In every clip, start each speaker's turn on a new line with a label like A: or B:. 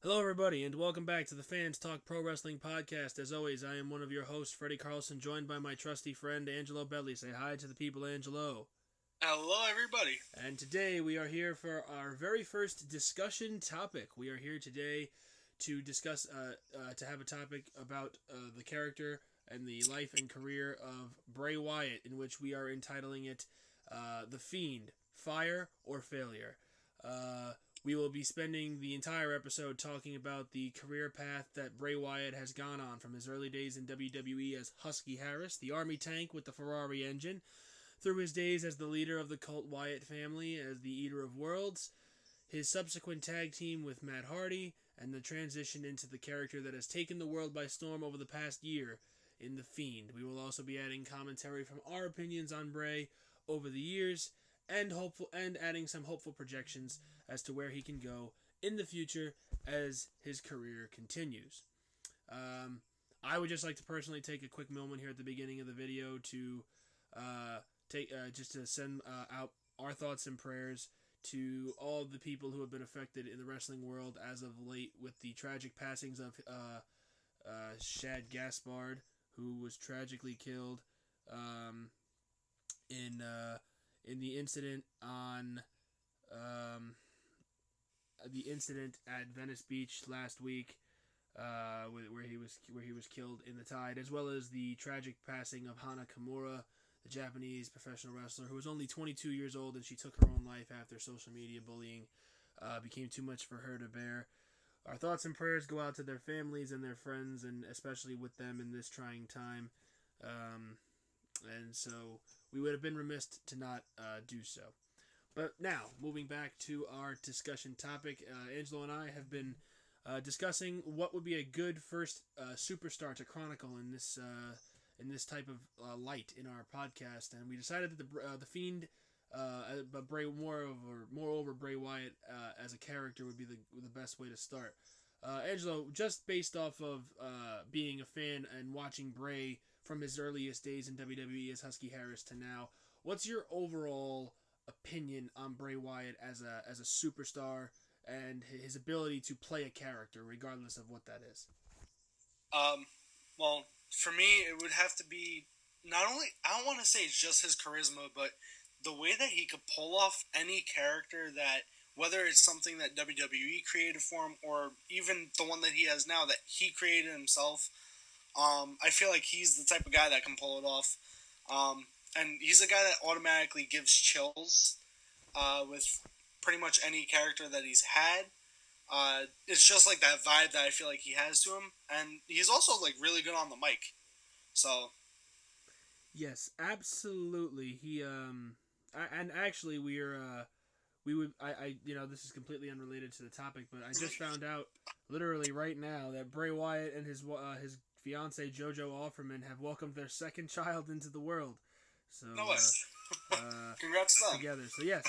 A: Hello, everybody, and welcome back to the Fans Talk Pro Wrestling Podcast. As always, I am one of your hosts, Freddie Carlson, joined by my trusty friend, Angelo Bedley. Say hi to the people, Angelo.
B: Hello, everybody.
A: And today we are here for our very first discussion topic. We are here today to discuss, to have a topic about the character and the life and career of Bray Wyatt, in which we are entitling it The Fiend, Fire or Failure. We will be spending the entire episode talking about the career path that Bray Wyatt has gone on from his early days in WWE as Husky Harris, the Army tank with the Ferrari engine, through his days as the leader of the cult Wyatt family as the Eater of Worlds, his subsequent tag team with Matt Hardy, and the transition into the character that has taken the world by storm over the past year in The Fiend. We will also be adding commentary from our opinions on Bray over the years, and adding some hopeful projections as to where he can go in the future as his career continues. I would just like to personally take a quick moment here at the beginning of the video to send out our thoughts and prayers to all of the people who have been affected in the wrestling world as of late with the tragic passings of Shad Gaspard, who was tragically killed in the incident at Venice Beach last week, where he was killed in the tide, as well as the tragic passing of Hana Kimura, the Japanese professional wrestler who was only 22 years old, and she took her own life after social media bullying became too much for her to bear. Our thoughts and prayers go out to their families and their friends, and especially with them in this trying time. And so we would have been remiss to not do so. But now, moving back to our discussion topic, Angelo and I have been discussing what would be a good first superstar to chronicle in this type of light in our podcast, and we decided that the Fiend, but moreover Bray Wyatt as a character would be the best way to start. Angelo, just based off of being a fan and watching Bray from his earliest days in WWE as Husky Harris to now, what's your overall opinion on Bray Wyatt as a superstar and his ability to play a character, regardless of what that is?
B: Well, for me, it would have to be not only, I don't want to say it's just his charisma, but the way that he could pull off any character that, whether it's something that WWE created for him or even the one that he has now that he created himself. I feel like he's the type of guy that can pull it off. And he's a guy that automatically gives chills with pretty much any character that he's had. It's just like that vibe that I feel like he has to him. And he's also like really good on the mic. So.
A: Yes, absolutely. He and actually this is completely unrelated to the topic, but I just found out literally right now that Bray Wyatt and his fiance JoJo Offerman have welcomed their second child into the world. So
B: No way. Congrats to them.
A: Together. So yes,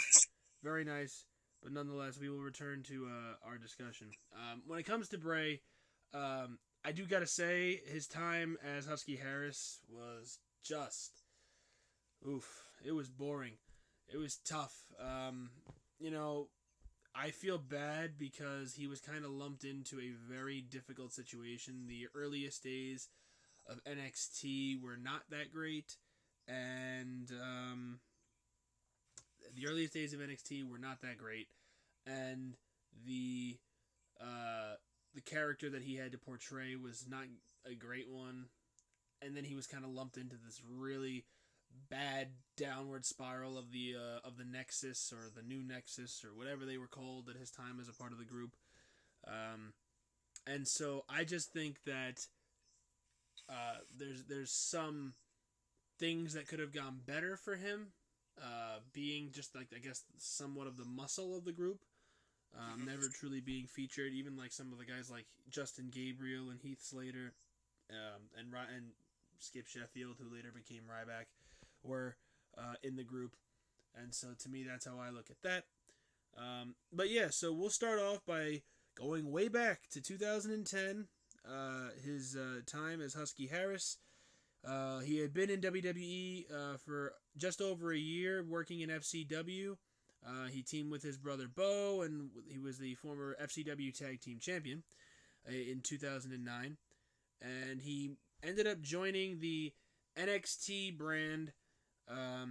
A: very nice. But nonetheless, we will return to our discussion. When it comes to Bray, I do gotta say his time as Husky Harris was just, it was boring. It was tough. I feel bad because he was kind of lumped into a very difficult situation. The earliest days of NXT were not that great, and the character that he had to portray was not a great one, and then he was kind of lumped into this really bad downward spiral of the Nexus, or the new Nexus, or whatever they were called at his time as a part of the group. And so I just think that there's some things that could have gone better for him, being just like, I guess, somewhat of the muscle of the group, never truly being featured. Even like some of the guys like Justin Gabriel and Heath Slater, and Skip Sheffield, who later became Ryback, were in the group. And so to me, that's how I look at that. But yeah, so we'll start off by going way back to 2010, his time as Husky Harris. He had been in WWE for just over a year, working in FCW. He teamed with his brother Bo, and he was the former FCW Tag Team Champion in 2009. And he ended up joining the NXT brand, well,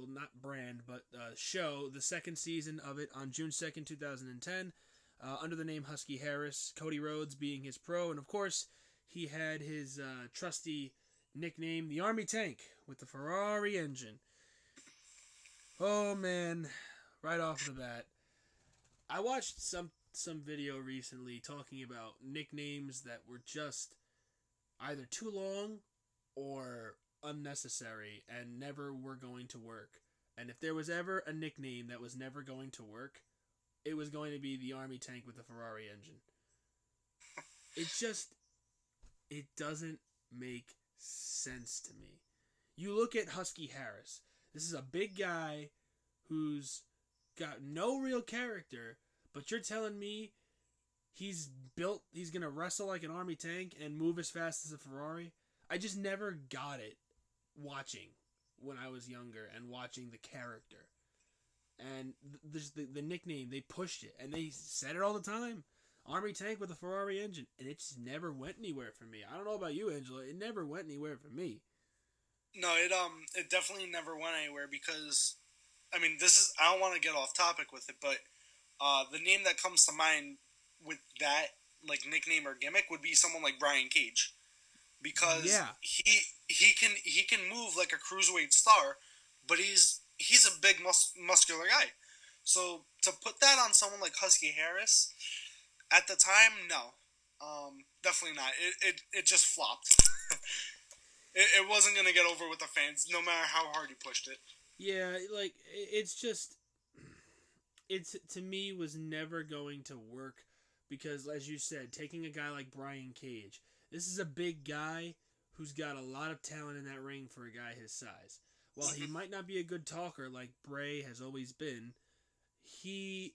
A: not brand, but show, the second season of it on June 2nd, 2010, under the name Husky Harris, Cody Rhodes being his pro, and of course, he had his trusty nickname, the Army Tank, with the Ferrari engine. Oh man, right off the bat. I watched some video recently talking about nicknames that were just either too long or unnecessary and never were going to work. And if there was ever a nickname that was never going to work, it was going to be the Army Tank with the Ferrari engine. It doesn't make sense to me. You look at Husky Harris. This is a big guy who's got no real character, but you're telling me he's going to wrestle like an Army Tank and move as fast as a Ferrari? I just never got it watching when I was younger and watching the character. And the nickname, they pushed it, and they said it all the time. Army Tank with a Ferrari engine, and it just never went anywhere for me. I don't know about you, Angela. It never went anywhere for me.
B: No, it definitely never went anywhere because, I mean, I don't want to get off topic with it, but the name that comes to mind with that, like, nickname or gimmick would be someone like Brian Cage. Because he can move like a cruiserweight star, but he's a big muscular guy. So to put that on someone like Husky Harris, at the time, no, definitely not. It just flopped. It wasn't gonna get over with the fans, no matter how hard you pushed it.
A: Yeah, like it's to me was never going to work because, as you said, taking a guy like Brian Cage. This is a big guy who's got a lot of talent in that ring for a guy his size. While he might not be a good talker like Bray has always been, he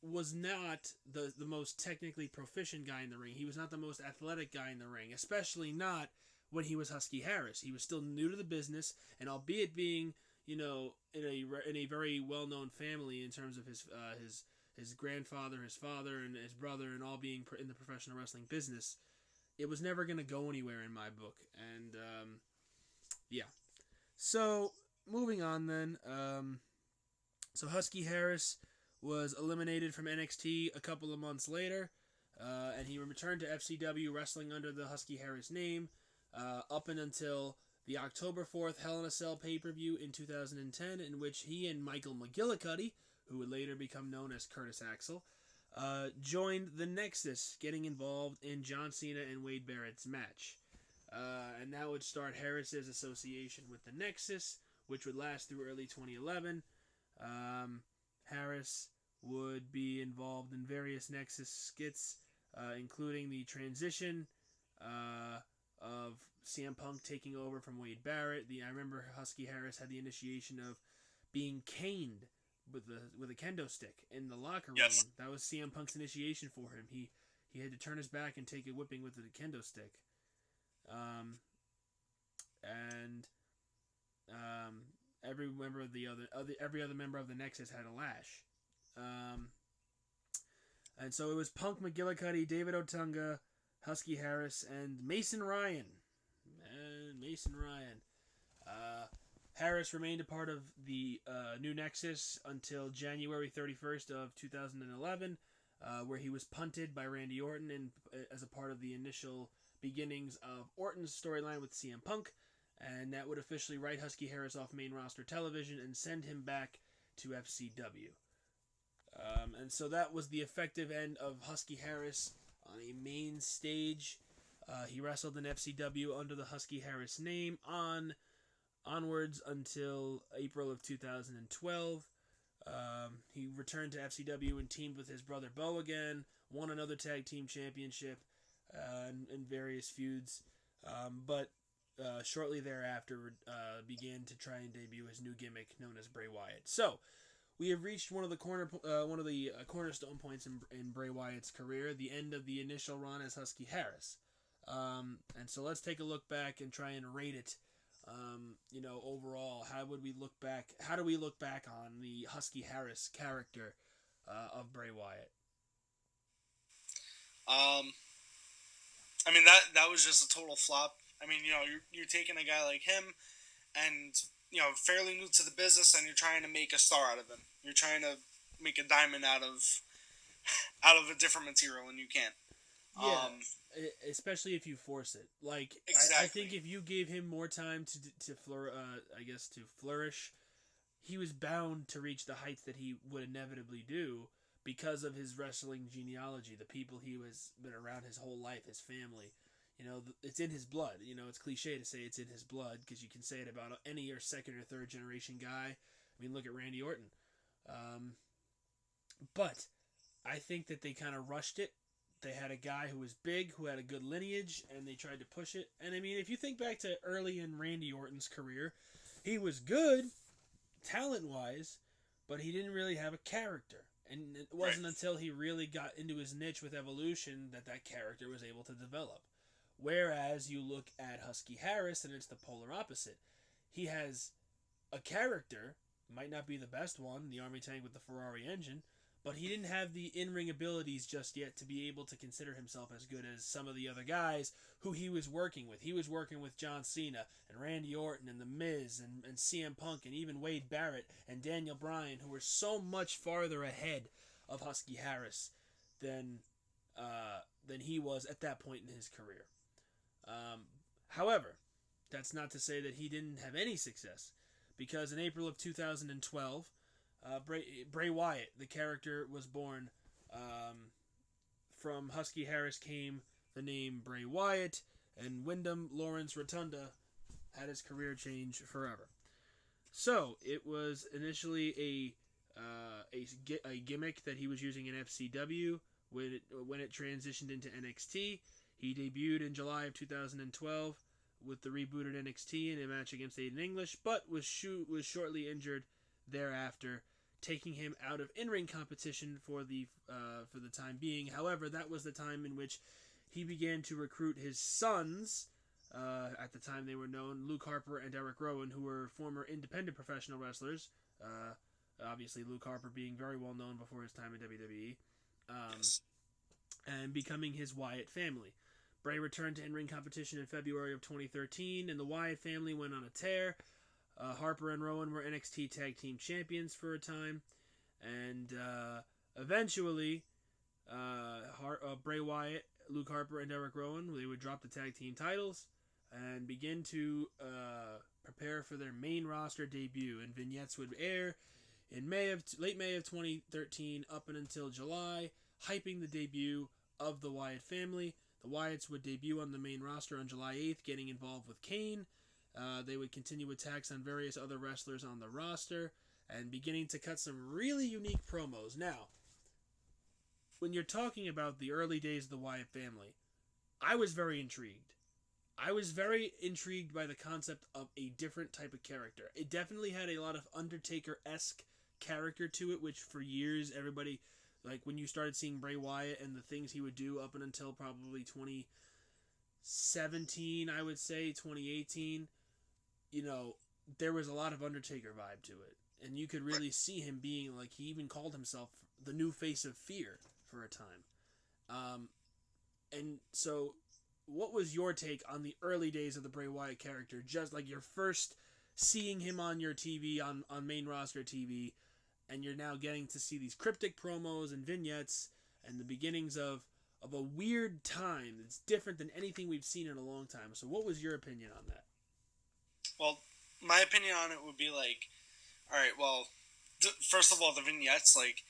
A: was not the most technically proficient guy in the ring. He was not the most athletic guy in the ring, especially not when he was Husky Harris. He was still new to the business, and albeit being, in a very well-known family in terms of his grandfather, his father, and his brother, and all being in the professional wrestling business, it was never going to go anywhere in my book. And, yeah. So, moving on then. So, Husky Harris was eliminated from NXT a couple of months later. And he returned to FCW wrestling under the Husky Harris name up and until the October 4th Hell in a Cell pay-per-view in 2010, in which he and Michael McGillicuddy, who would later become known as Curtis Axel, joined the Nexus, getting involved in John Cena and Wade Barrett's match. And that would start Harris's association with the Nexus, which would last through early 2011. Harris would be involved in various Nexus skits, including the transition of CM Punk taking over from Wade Barrett. I remember Husky Harris had the initiation of being caned with a kendo stick in the locker room.
B: Yes.
A: That was CM Punk's initiation for him. He had to turn his back and take a whipping with the kendo stick. Every other member of the Nexus had a lash. And so it was Punk, McGillicuddy, David Otunga, Husky Harris, and Mason Ryan. Mason Ryan. Harris remained a part of the new Nexus until January 31st of 2011, where he was punted by Randy Orton as a part of the initial beginnings of Orton's storyline with CM Punk, and that would officially write Husky Harris off main roster television and send him back to FCW. And so that was the effective end of Husky Harris on a main stage. He wrestled in FCW under the Husky Harris name onwards until April of 2012. He returned to FCW and teamed with his brother Bo again, won another tag team championship in various feuds, but shortly thereafter began to try and debut his new gimmick known as Bray Wyatt. So we have reached one of the cornerstone points in Bray Wyatt's career, the end of the initial run as Husky Harris. And so let's take a look back and try and rate it Overall, how do we look back on the Husky Harris character of Bray Wyatt?
B: I mean that was just a total flop. I mean, you're taking a guy like him, and fairly new to the business, and you're trying to make a star out of him. You're trying to make a diamond out of a different material, and you can't.
A: Yeah, especially if you force it. Like,
B: exactly.
A: I think if you gave him more time to flourish, he was bound to reach the heights that he would inevitably do because of his wrestling genealogy, the people he was been around his whole life, his family. It's in his blood. It's cliche to say it's in his blood because you can say it about any second or third generation guy. I mean, look at Randy Orton. But I think that they kind of rushed it. They had a guy who was big, who had a good lineage, and they tried to push it. And I mean, if you think back to early in Randy Orton's career, he was good, talent-wise, but he didn't really have a character. And it wasn't until he really got into his niche with Evolution that character was able to develop. Whereas you look at Husky Harris, and it's the polar opposite. He has a character, might not be the best one, the Army Tank with the Ferrari engine, but he didn't have the in-ring abilities just yet to be able to consider himself as good as some of the other guys who he was working with. He was working with John Cena and Randy Orton and The Miz and CM Punk and even Wade Barrett and Daniel Bryan, who were so much farther ahead of Husky Harris than he was at that point in his career. However, that's not to say that he didn't have any success, because in April of 2012, Bray Wyatt, the character, was born. From Husky Harris came the name Bray Wyatt, and Wyndham Lawrence Rotunda had his career change forever. So it was initially a gimmick that he was using in FCW. When it transitioned into NXT, he debuted in July of 2012 with the rebooted NXT in a match against Aiden English, but was shortly injured thereafter, taking him out of in-ring competition for the time being. However, that was the time in which he began to recruit his sons. At the time they were known, Luke Harper and Eric Rowan, who were former independent professional wrestlers. Obviously, Luke Harper being very well known before his time in WWE, and becoming his Wyatt family. Bray returned to in-ring competition in February of 2013, and the Wyatt family went on a tear. Harper and Rowan were NXT Tag Team Champions for a time, and eventually, Bray Wyatt, Luke Harper, and Eric Rowan, they would drop the tag team titles and begin to prepare for their main roster debut. And vignettes would air in late May of 2013 up and until July, hyping the debut of the Wyatt family. The Wyatts would debut on the main roster on July 8th, getting involved with Kane. They would continue attacks on various other wrestlers on the roster and beginning to cut some really unique promos. Now, when you're talking about the early days of the Wyatt family, I was very intrigued. I was very intrigued by the concept of a different type of character. It definitely had a lot of Undertaker-esque character to it, which for years everybody, like when you started seeing Bray Wyatt and the things he would do up until probably 2017, I would say, 2018, there was a lot of Undertaker vibe to it. And you could really see him being, like, he even called himself the new face of fear for a time. And so, what was your take on the early days of the Bray Wyatt character? Just like your first seeing him on your TV, on main roster TV, and you're now getting to see these cryptic promos and vignettes and the beginnings of a weird time that's different than anything we've seen in a long time. So what was your opinion on that?
B: Well, my opinion on it would be like, alright, well, first of all, the vignettes, like,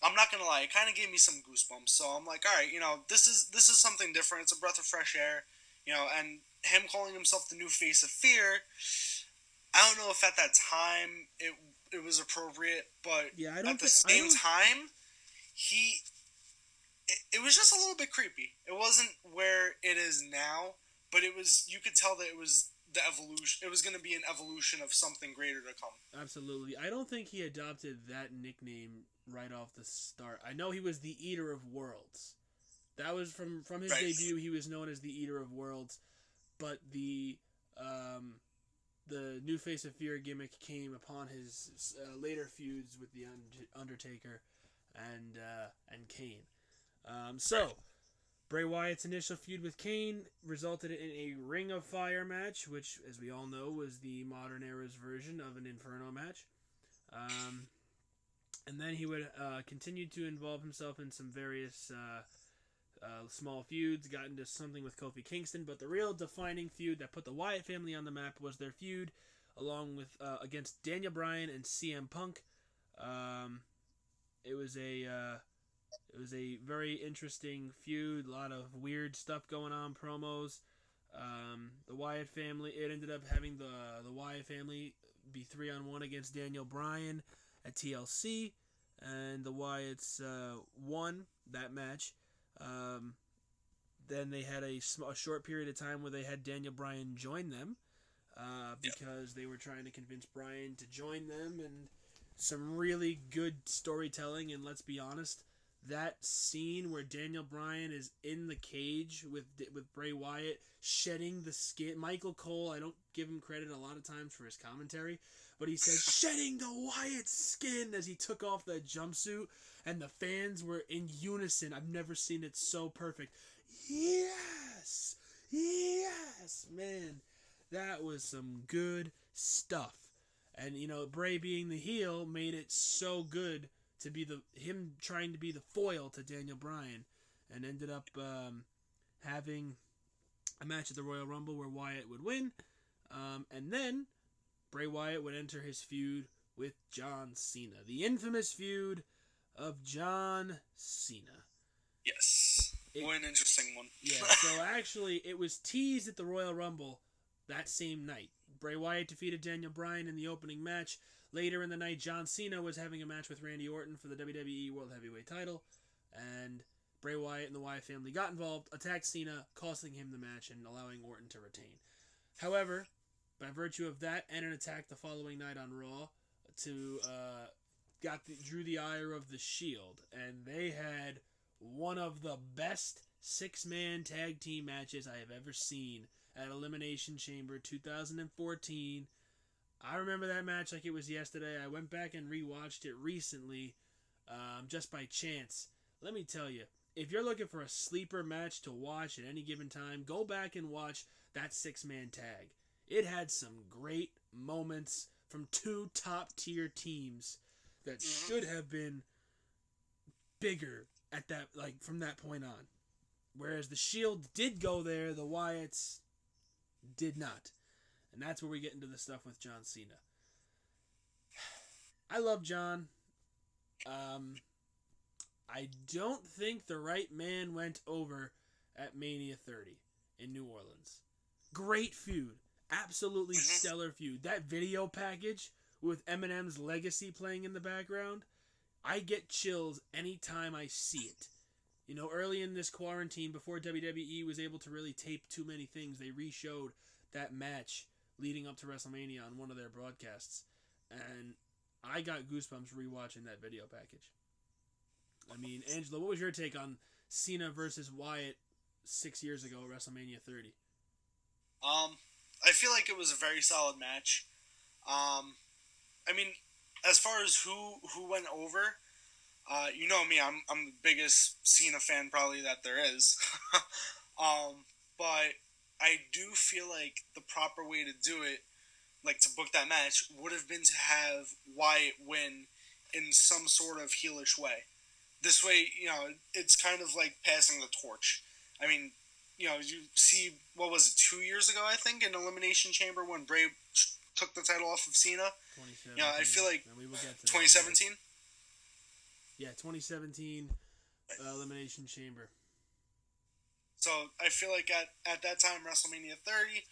B: I'm not gonna lie, it kind of gave me some goosebumps, so I'm like, alright, this is something different, it's a breath of fresh air, and him calling himself the new face of fear, I don't know if at that time it was appropriate, but at the same time, it was just a little bit creepy. It wasn't where it is now, but you could tell that it was the evolution. It was going to be an evolution of something greater to come.
A: Absolutely. I don't think he adopted that nickname right off the start. I know he was the Eater of Worlds. That was from his debut. He was known as the Eater of Worlds, but the the new Face of Fear gimmick came upon his later feuds with the Undertaker and Kane. So Bray Wyatt's initial feud with Kane resulted in a Ring of Fire match, which, as we all know, was the modern era's version of an Inferno match. And then he would continue to involve himself in some various small feuds, got into something with Kofi Kingston, but the real defining feud that put the Wyatt family on the map was their feud along with against Daniel Bryan and CM Punk. It was a very interesting feud, a lot of weird stuff going on, promos. The Wyatt family, it ended up having the Wyatt family be 3-on-1 against Daniel Bryan at TLC, and the Wyatts won that match. Then they had a short period of time where they had Daniel Bryan join them because they were trying to convince Bryan to join them, and some really good storytelling. And let's be honest, that scene where Daniel Bryan is in the cage with Bray Wyatt shedding the skin. Michael Cole, I don't give him credit a lot of times for his commentary, but he said shedding the Wyatt skin as he took off that jumpsuit, and the fans were in unison. I've never seen it so perfect. Yes! Yes! Man, that was some good stuff. And, Bray being the heel made it so good to be him trying to be the foil to Daniel Bryan, and ended up having a match at the Royal Rumble where Wyatt would win, and then Bray Wyatt would enter his feud with John Cena, the infamous feud of John Cena.
B: Yes, what an interesting one.
A: Yeah, so actually it was teased at the Royal Rumble that same night. Bray Wyatt defeated Daniel Bryan in the opening match. Later in the night, John Cena was having a match with Randy Orton for the WWE World Heavyweight title, and Bray Wyatt and the Wyatt family got involved, attacked Cena, costing him the match and allowing Orton to retain. However, by virtue of that and an attack the following night on Raw, drew the ire of the Shield, and they had one of the best 6-man tag team matches I have ever seen at Elimination Chamber 2014. I remember that match like it was yesterday. I went back and rewatched it recently, just by chance. Let me tell you, if you're looking for a sleeper match to watch at any given time, go back and watch that 6-man tag. It had some great moments from two top-tier teams that should have been bigger at that, from that point on. Whereas the Shield did go there, the Wyatts did not. And that's where we get into the stuff with John Cena. I love John. I don't think the right man went over at Mania 30 in New Orleans. Great feud. Absolutely stellar feud. That video package with Eminem's Legacy playing in the background, I get chills anytime I see it. Early in this quarantine, before WWE was able to really tape too many things, they re-showed that match leading up to WrestleMania on one of their broadcasts, and I got goosebumps rewatching that video package. I mean, Angelo, what was your take on Cena versus Wyatt 6 years ago at WrestleMania 30?
B: I feel like it was a very solid match. I mean, as far as who went over, you know me, I'm the biggest Cena fan probably that there is. But I do feel like the proper way to do it, like to book that match, would have been to have Wyatt win in some sort of heelish way. This way, it's kind of like passing the torch. I mean, you see, what was it, 2 years ago, I think, in Elimination Chamber when Bray took the title off of Cena?
A: 2017.
B: I feel like
A: we will get to
B: 2017?
A: Yeah, 2017 Elimination Chamber.
B: So I feel like at that time, WrestleMania 30,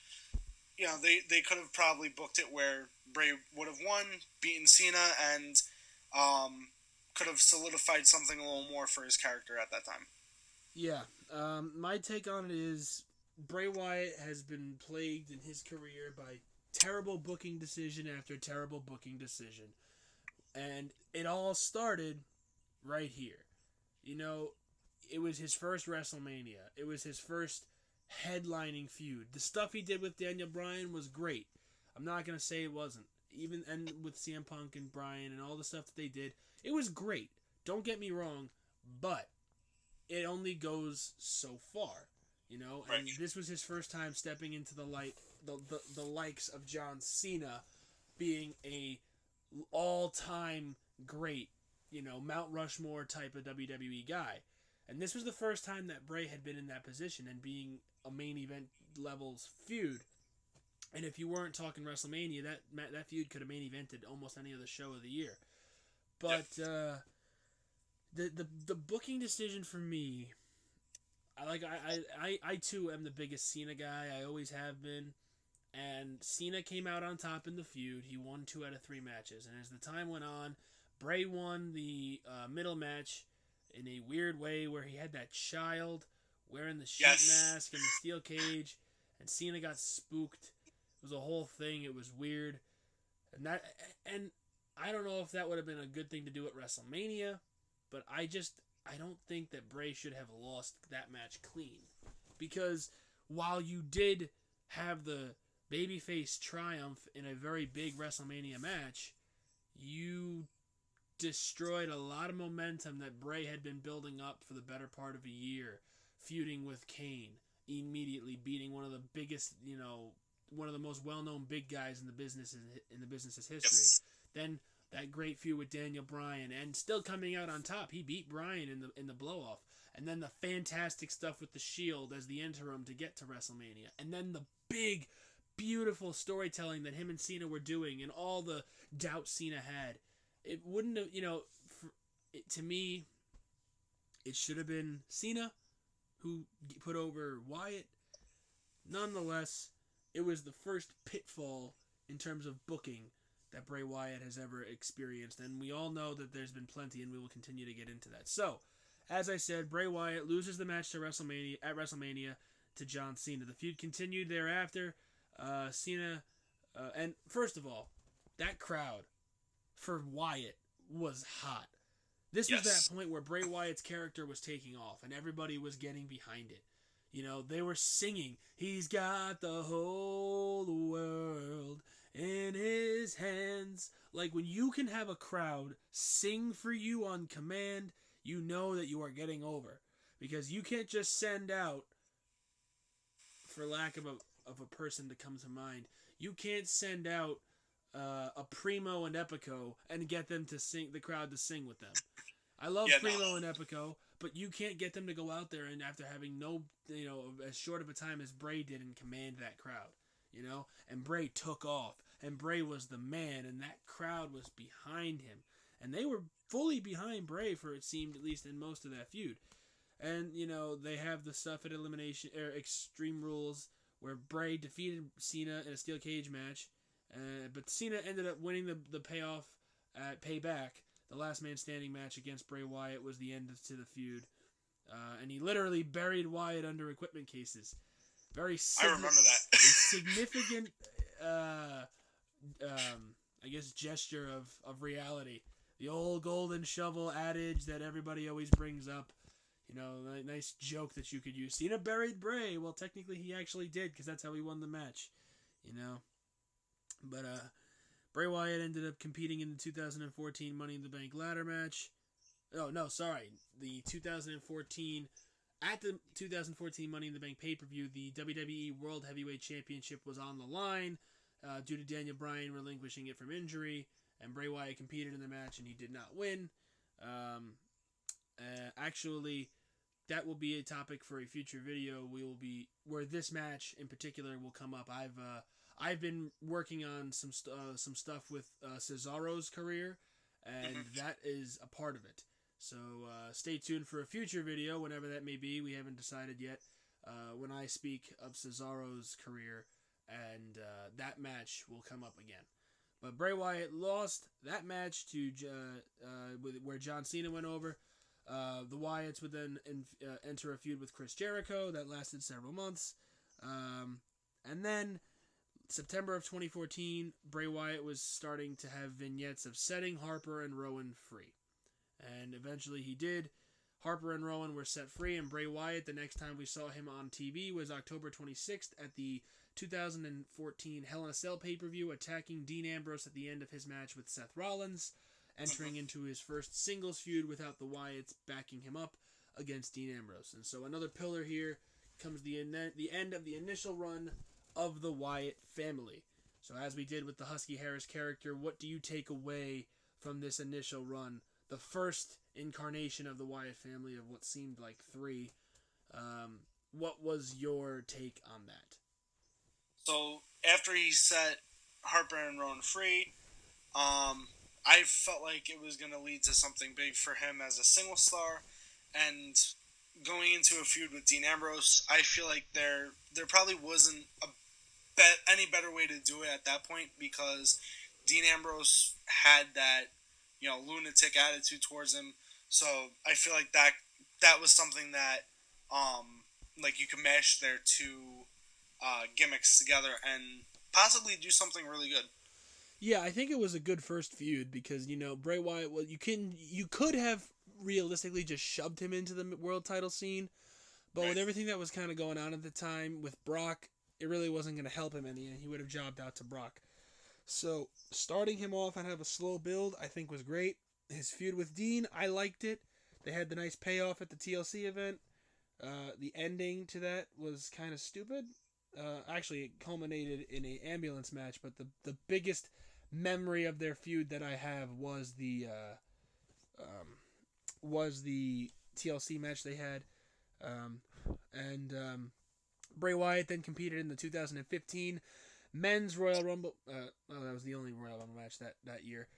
B: they could have probably booked it where Bray would have won, beaten Cena, and could have solidified something a little more for his character at that time.
A: Yeah, my take on it is Bray Wyatt has been plagued in his career by terrible booking decision after terrible booking decision. And it all started right here. It was his first WrestleMania. It was his first headlining feud. The stuff he did with Daniel Bryan was great. I'm not gonna say it wasn't. Even and with CM Punk and Bryan and all the stuff that they did, it was great. Don't get me wrong, but it only goes so far, you know.
B: Right.
A: And this was his first time stepping into the likes of John Cena, being a all-time great, you know, Mount Rushmore type of WWE guy. And this was the first time that Bray had been in that position and being a main event levels feud. And if you weren't talking WrestleMania, that feud could have main evented almost any other show of the year. But the booking decision for me, I too am the biggest Cena guy. I always have been. And Cena came out on top in the feud. He won 2 out of 3 matches. And as the time went on, Bray won the middle match in a weird way where he had that child wearing the sheet mask and the steel cage. And Cena got spooked. It was a whole thing. It was weird. And I don't know if that would have been a good thing to do at WrestleMania. But I don't think that Bray should have lost that match clean. Because while you did have the babyface triumph in a very big WrestleMania match, you destroyed a lot of momentum that Bray had been building up for the better part of a year, feuding with Kane, immediately beating one of the biggest, you know, one of the most well-known big guys in the business's history. Then that great feud with Daniel Bryan, and still coming out on top. He beat Bryan in the blow-off. And then the fantastic stuff with the Shield as the interim to get to WrestleMania. And then the big, beautiful storytelling that him and Cena were doing and all the doubt Cena had. It wouldn't have, you know, to me, it should have been Cena who put over Wyatt. Nonetheless, it was the first pitfall in terms of booking that Bray Wyatt has ever experienced, and we all know that there's been plenty, and we will continue to get into that. So, as I said, Bray Wyatt loses the match to WrestleMania to John Cena. The feud continued thereafter. Cena, and first of all, that crowd for Wyatt was hot. This was that point where Bray Wyatt's character was taking off, and everybody was getting behind it. You know, they were singing, "He's got the whole world in his hands." Like, when you can have a crowd sing for you on command, you know that you are getting over. Because you can't just send out, for lack of a person to come to mind, you can't send out a Primo and Epico and get them to sing, the crowd to sing with them. I love Primo and Epico, but you can't get them to go out there and after having as short of a time as Bray did and command that crowd, you know? And Bray took off, and Bray was the man, and that crowd was behind him. And they were fully behind Bray for, it seemed, at least in most of that feud. And, you know, they have the stuff at Extreme Rules where Bray defeated Cena in a steel cage match, but Cena ended up winning the payoff at Payback. The last man standing match against Bray Wyatt was the end to the feud. And he literally buried Wyatt under equipment cases. I
B: remember that.
A: A significant, I guess, gesture of reality. The old golden shovel adage that everybody always brings up. You know, a nice joke that you could use. Cena buried Bray. Well, technically he actually did, because that's how he won the match. You know? But, Bray Wyatt ended up competing in the 2014 Money in the Bank ladder match. Oh, no, sorry. The 2014 Money in the Bank pay-per-view, the WWE World Heavyweight Championship was on the line due to Daniel Bryan relinquishing it from injury, and Bray Wyatt competed in the match, and he did not win. Actually, that will be a topic for a future video. Where this match in particular will come up. I've been working on some stuff with Cesaro's career, and that is a part of it. So stay tuned for a future video, whenever that may be. We haven't decided yet. When I speak of Cesaro's career, and that match will come up again. But Bray Wyatt lost that match to where John Cena went over. The Wyatts would then enter a feud with Chris Jericho that lasted several months, and then September of 2014, Bray Wyatt was starting to have vignettes of setting Harper and Rowan free. And eventually he did. Harper and Rowan were set free, and Bray Wyatt, the next time we saw him on TV, was October 26th at the 2014 Hell in a Cell pay-per-view, attacking Dean Ambrose at the end of his match with Seth Rollins, entering into his first singles feud without the Wyatts backing him up against Dean Ambrose. And so another pillar here comes the end of the initial run of the Wyatt family. So as we did with the Husky Harris character, what do you take away from this initial run? The first incarnation of the Wyatt family of what seemed like 3. What was your take on that?
B: So after he set Harper and Rowan free, I felt like it was going to lead to something big for him as a single star, and going into a feud with Dean Ambrose, I feel like there probably wasn't any better way to do it at that point, because Dean Ambrose had that, lunatic attitude towards him. So I feel like that was something that, like, you can mash their 2 gimmicks together and possibly do something really good.
A: Yeah, I think it was a good first feud because, Bray Wyatt, well, you could have realistically just shoved him into the world title scene, but
B: right.
A: With everything that was kind of going on at the time with Brock, it really wasn't going to help him any, and he would have jobbed out to Brock. So starting him off and have a slow build, I think was great. His feud with Dean, I liked it. They had the nice payoff at the TLC event. The ending to that was kind of stupid. Actually, it culminated in an ambulance match, but the biggest memory of their feud that I have was the TLC match they had. Bray Wyatt then competed in the 2015 Men's Royal Rumble. That was the only Royal Rumble match that year.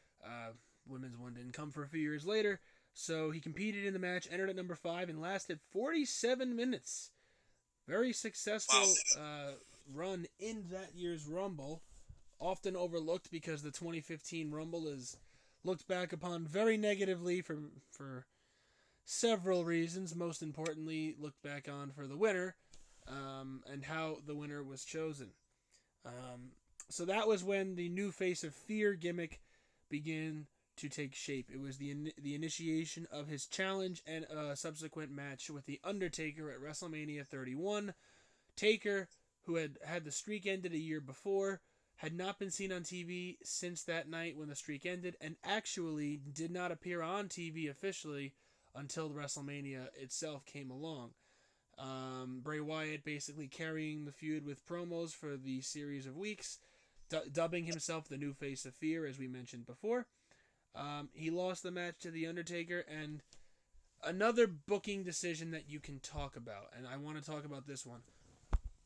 A: Women's one didn't come for a few years later. So he competed in the match, entered at number 5, and lasted 47 minutes. Very successful run in that year's Rumble. Often overlooked because the 2015 Rumble is looked back upon very negatively for several reasons. Most importantly, looked back on for the winner and how the winner was chosen. So that was when the new Face of Fear gimmick began to take shape. It was the initiation of his challenge and a subsequent match with The Undertaker at WrestleMania 31. Taker, who had the streak ended a year before, had not been seen on TV since that night when the streak ended, and actually did not appear on TV officially until WrestleMania itself came along. Bray Wyatt basically carrying the feud with promos for the series of weeks, dubbing himself the new Face of Fear, as we mentioned before. He lost the match to The Undertaker, and another booking decision that you can talk about, and I want to talk about this one.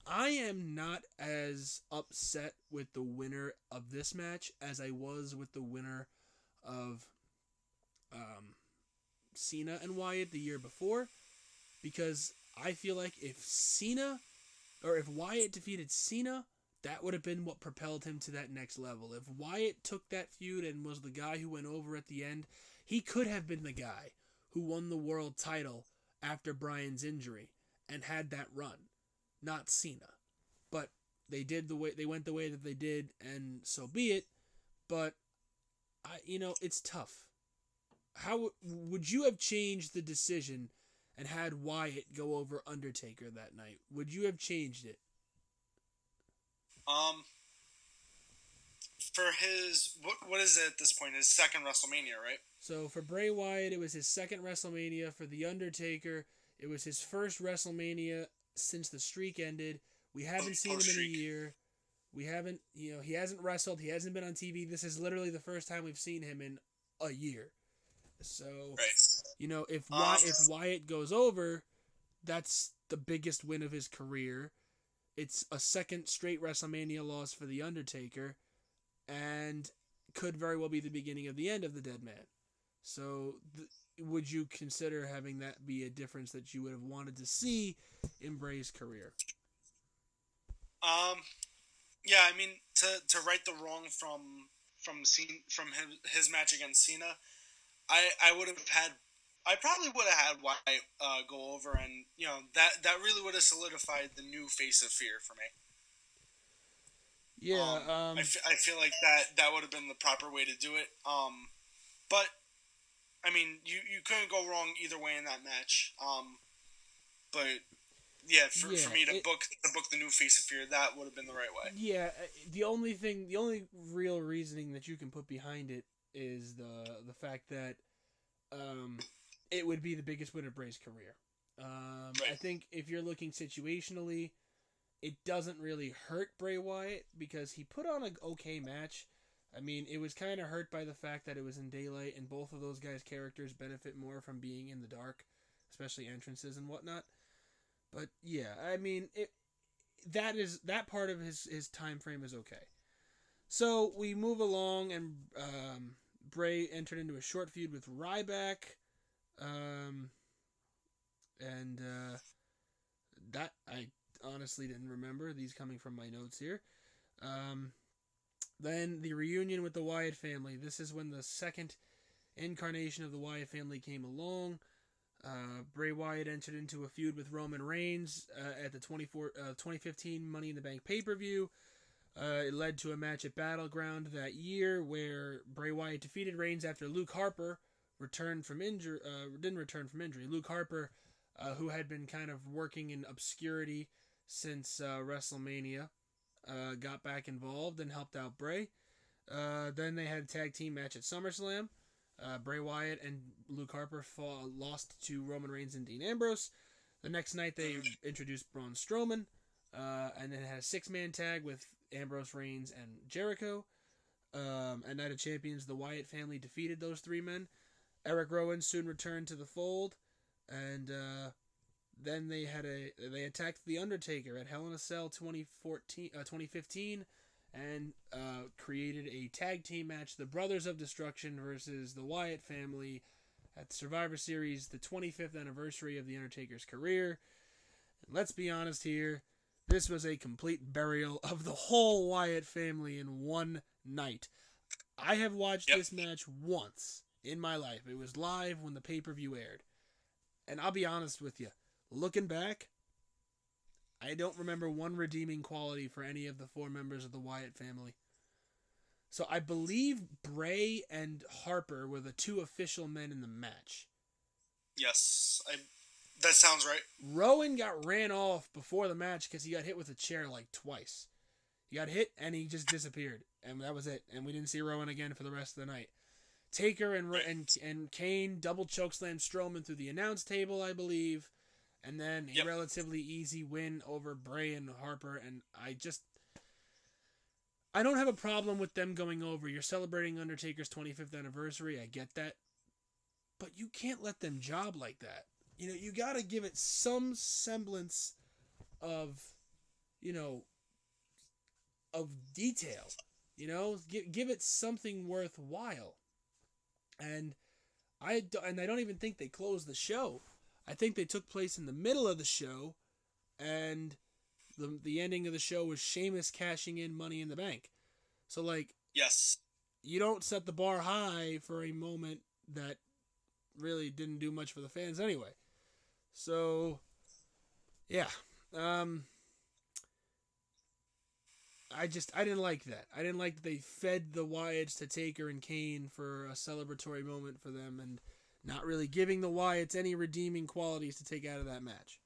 A: I am not as upset with the winner of this match as I was with the winner of Cena and Wyatt the year before, because I feel like if Wyatt defeated Cena, that would have been what propelled him to that next level. If Wyatt took that feud and was the guy who went over at the end, he could have been the guy who won the world title after Bryan's injury and had that run, not Cena. But they went the way that they did, and so be it. But it's tough. How would you have changed the decision and had Wyatt go over Undertaker that night? Would you have changed it?
B: For his what is it at this point? His second WrestleMania, right?
A: So for Bray Wyatt, it was his second WrestleMania. For The Undertaker, it was his first WrestleMania since the streak ended. We haven't seen him in a year. We haven't, he hasn't wrestled. He hasn't been on TV. This is literally the first time we've seen him in a year. So,
B: right.
A: If Wyatt goes over, that's the biggest win of his career. It's a second straight WrestleMania loss for The Undertaker, and could very well be the beginning of the end of the Dead Man. So, would you consider having that be a difference that you would have wanted to see in Bray's career?
B: Yeah, I mean, to right the wrong from his match against Cena, I probably would have had Wyatt go over, and that really would have solidified the new Face of Fear for me.
A: Yeah,
B: I feel like that would have been the proper way to do it. But I mean, you couldn't go wrong either way in that match. But yeah, for me to book the new Face of Fear, that would have been the right way.
A: Yeah, the only real reasoning that you can put behind it is the fact that it would be the biggest win of Bray's career.
B: Right.
A: I think if you're looking situationally, it doesn't really hurt Bray Wyatt because he put on an okay match. I mean, it was kind of hurt by the fact that it was in daylight, and both of those guys' characters benefit more from being in the dark, especially entrances and whatnot. But yeah, I mean, that part of his time frame is okay. So we move along, and Bray entered into a short feud with Ryback, um, and that I honestly didn't remember. These coming from my notes here. Then the reunion with the Wyatt family. This is when the second incarnation of the Wyatt family came along. Bray Wyatt entered into a feud with Roman Reigns at the 2015 Money in the Bank pay-per-view. It led to a match at Battleground that year where Bray Wyatt defeated Reigns after Luke Harper didn't return from injury. Luke Harper, who had been kind of working in obscurity since WrestleMania, got back involved and helped out Bray. Then they had a tag team match at SummerSlam. Bray Wyatt and Luke Harper lost to Roman Reigns and Dean Ambrose. The next night they introduced Braun Strowman, and then had a 6-man tag with Ambrose, Reigns, and Jericho. At Night of Champions, the Wyatt family defeated those 3 men. Eric Rowan soon returned to the fold, and then they attacked The Undertaker at Hell in a Cell 2015, and created a tag team match, the Brothers of Destruction versus the Wyatt family at the Survivor Series, the 25th anniversary of The Undertaker's career. And let's be honest here, this was a complete burial of the whole Wyatt family in one night. I have watched this match once in my life. It was live when the pay-per-view aired. And I'll be honest with you, looking back, I don't remember one redeeming quality for any of the 4 members of the Wyatt family. So I believe Bray and Harper were the 2 official men in the match.
B: Yes, that sounds right.
A: Rowan got ran off before the match because he got hit with a chair like twice. He got hit and he just disappeared, and that was it. And we didn't see Rowan again for the rest of the night. Taker and Kane double chokeslammed Strowman through the announce table, I believe. And then a relatively easy win over Bray and Harper. And I don't have a problem with them going over. You're celebrating Undertaker's 25th anniversary. I get that. But you can't let them job like that. You know, you got to give it some semblance of, of detail. You know, give it something worthwhile. And I don't even think they closed the show. I think they took place in the middle of the show, and the ending of the show was Sheamus cashing in Money in the Bank. So,
B: yes,
A: you don't set the bar high for a moment that really didn't do much for the fans anyway. So, yeah. I didn't like that. I didn't like that they fed the Wyatts to Taker and Kane for a celebratory moment for them and not really giving the Wyatts any redeeming qualities to take out of that match.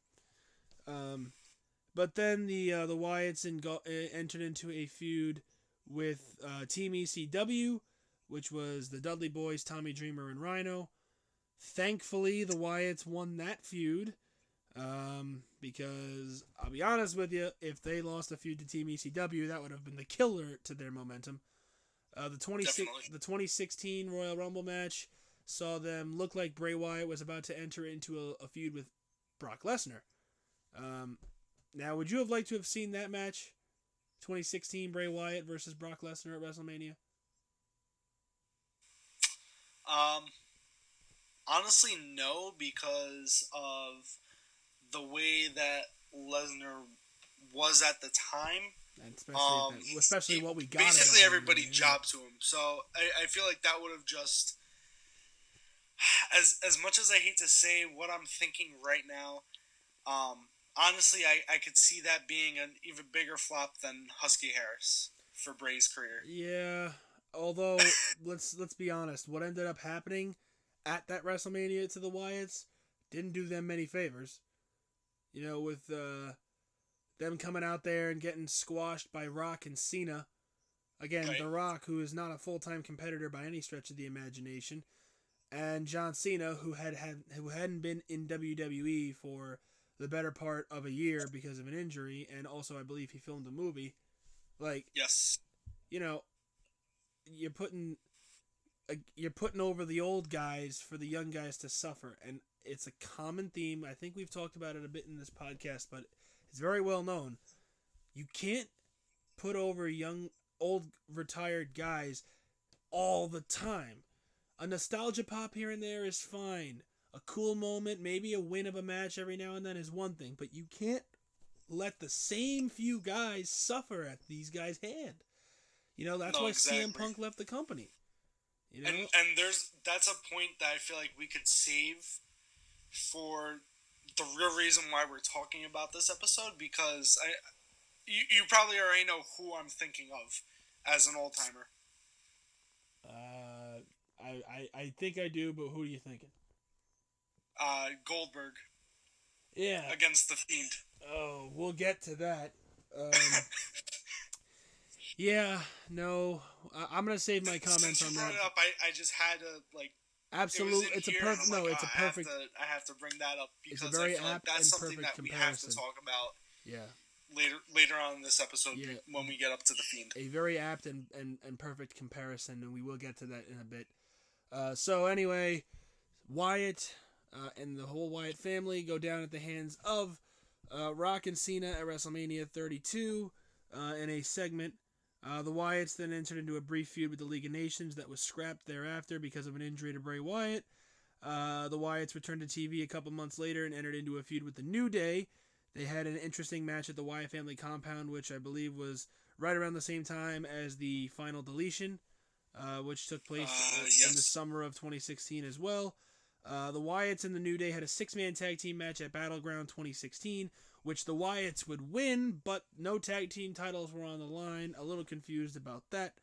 A: But then the Wyatts entered into a feud with Team ECW, which was the Dudley Boys, Tommy Dreamer, and Rhino. Thankfully, the Wyatts won that feud. Because I'll be honest with you, if they lost a feud to Team ECW, that would have been the killer to their momentum. The 2016 Royal Rumble match saw them look like Bray Wyatt was about to enter into a feud with Brock Lesnar. Now, would you have liked to have seen that match? 2016 Bray Wyatt versus Brock Lesnar at WrestleMania?
B: Honestly, no, because of the way that Lesnar was at the time.
A: And especially what we got.
B: Basically, everybody jobbed to him. So I feel like that would have just, as much as I hate to say what I'm thinking right now, honestly, I could see that being an even bigger flop than Husky Harris for Bray's career.
A: Yeah, although let's be honest, what ended up happening at that WrestleMania to the Wyatts didn't do them many favors. With them coming out there and getting squashed by Rock and Cena. Again,
B: Right.
A: The Rock, who is not a full-time competitor by any stretch of the imagination, and John Cena, who hadn't been in WWE for the better part of a year because of an injury, and also I believe he filmed a movie.
B: Yes.
A: You're putting over the old guys for the young guys to suffer, and it's a common theme. I think we've talked about it a bit in this podcast, but it's very well known. You can't put over old retired guys all the time. A nostalgia pop here and there is fine. A cool moment, maybe a win of a match every now and then is one thing, but you can't let the same few guys suffer at these guys' hand. That's why
B: exactly.
A: CM Punk left the company.
B: And that's a point that I feel like we could save for the real reason why we're talking about this episode, because you probably already know who I'm thinking of as an old timer.
A: I think I do, but who are you thinking?
B: Goldberg.
A: Yeah.
B: Against the Fiend.
A: Oh, we'll get to that. Yeah, no, I'm gonna save my comments on that.
B: Since you brought it up, I just had to
A: Absolutely, it's a perfect. No, it's a perfect.
B: I have to bring that up because
A: it's a very
B: I feel like
A: apt
B: that's
A: and
B: something
A: perfect
B: that we
A: comparison.
B: have to talk about.
A: Yeah.
B: Later on in this episode, when we get up to the Fiend.
A: A very apt and perfect comparison, and we will get to that in a bit. So anyway, Wyatt and the whole Wyatt family go down at the hands of Rock and Cena at WrestleMania 32 in a segment. The Wyatts then entered into a brief feud with the League of Nations that was scrapped thereafter because of an injury to Bray Wyatt. The Wyatts returned to TV a couple months later and entered into a feud with the New Day. They had an interesting match at the Wyatt family compound, which I believe was right around the same time as the Final Deletion, which took place in the summer of 2016 as well. The Wyatts and the New Day had a 6-man tag team match at Battleground 2016, which the Wyatts would win, but no tag team titles were on the line. A little confused about that,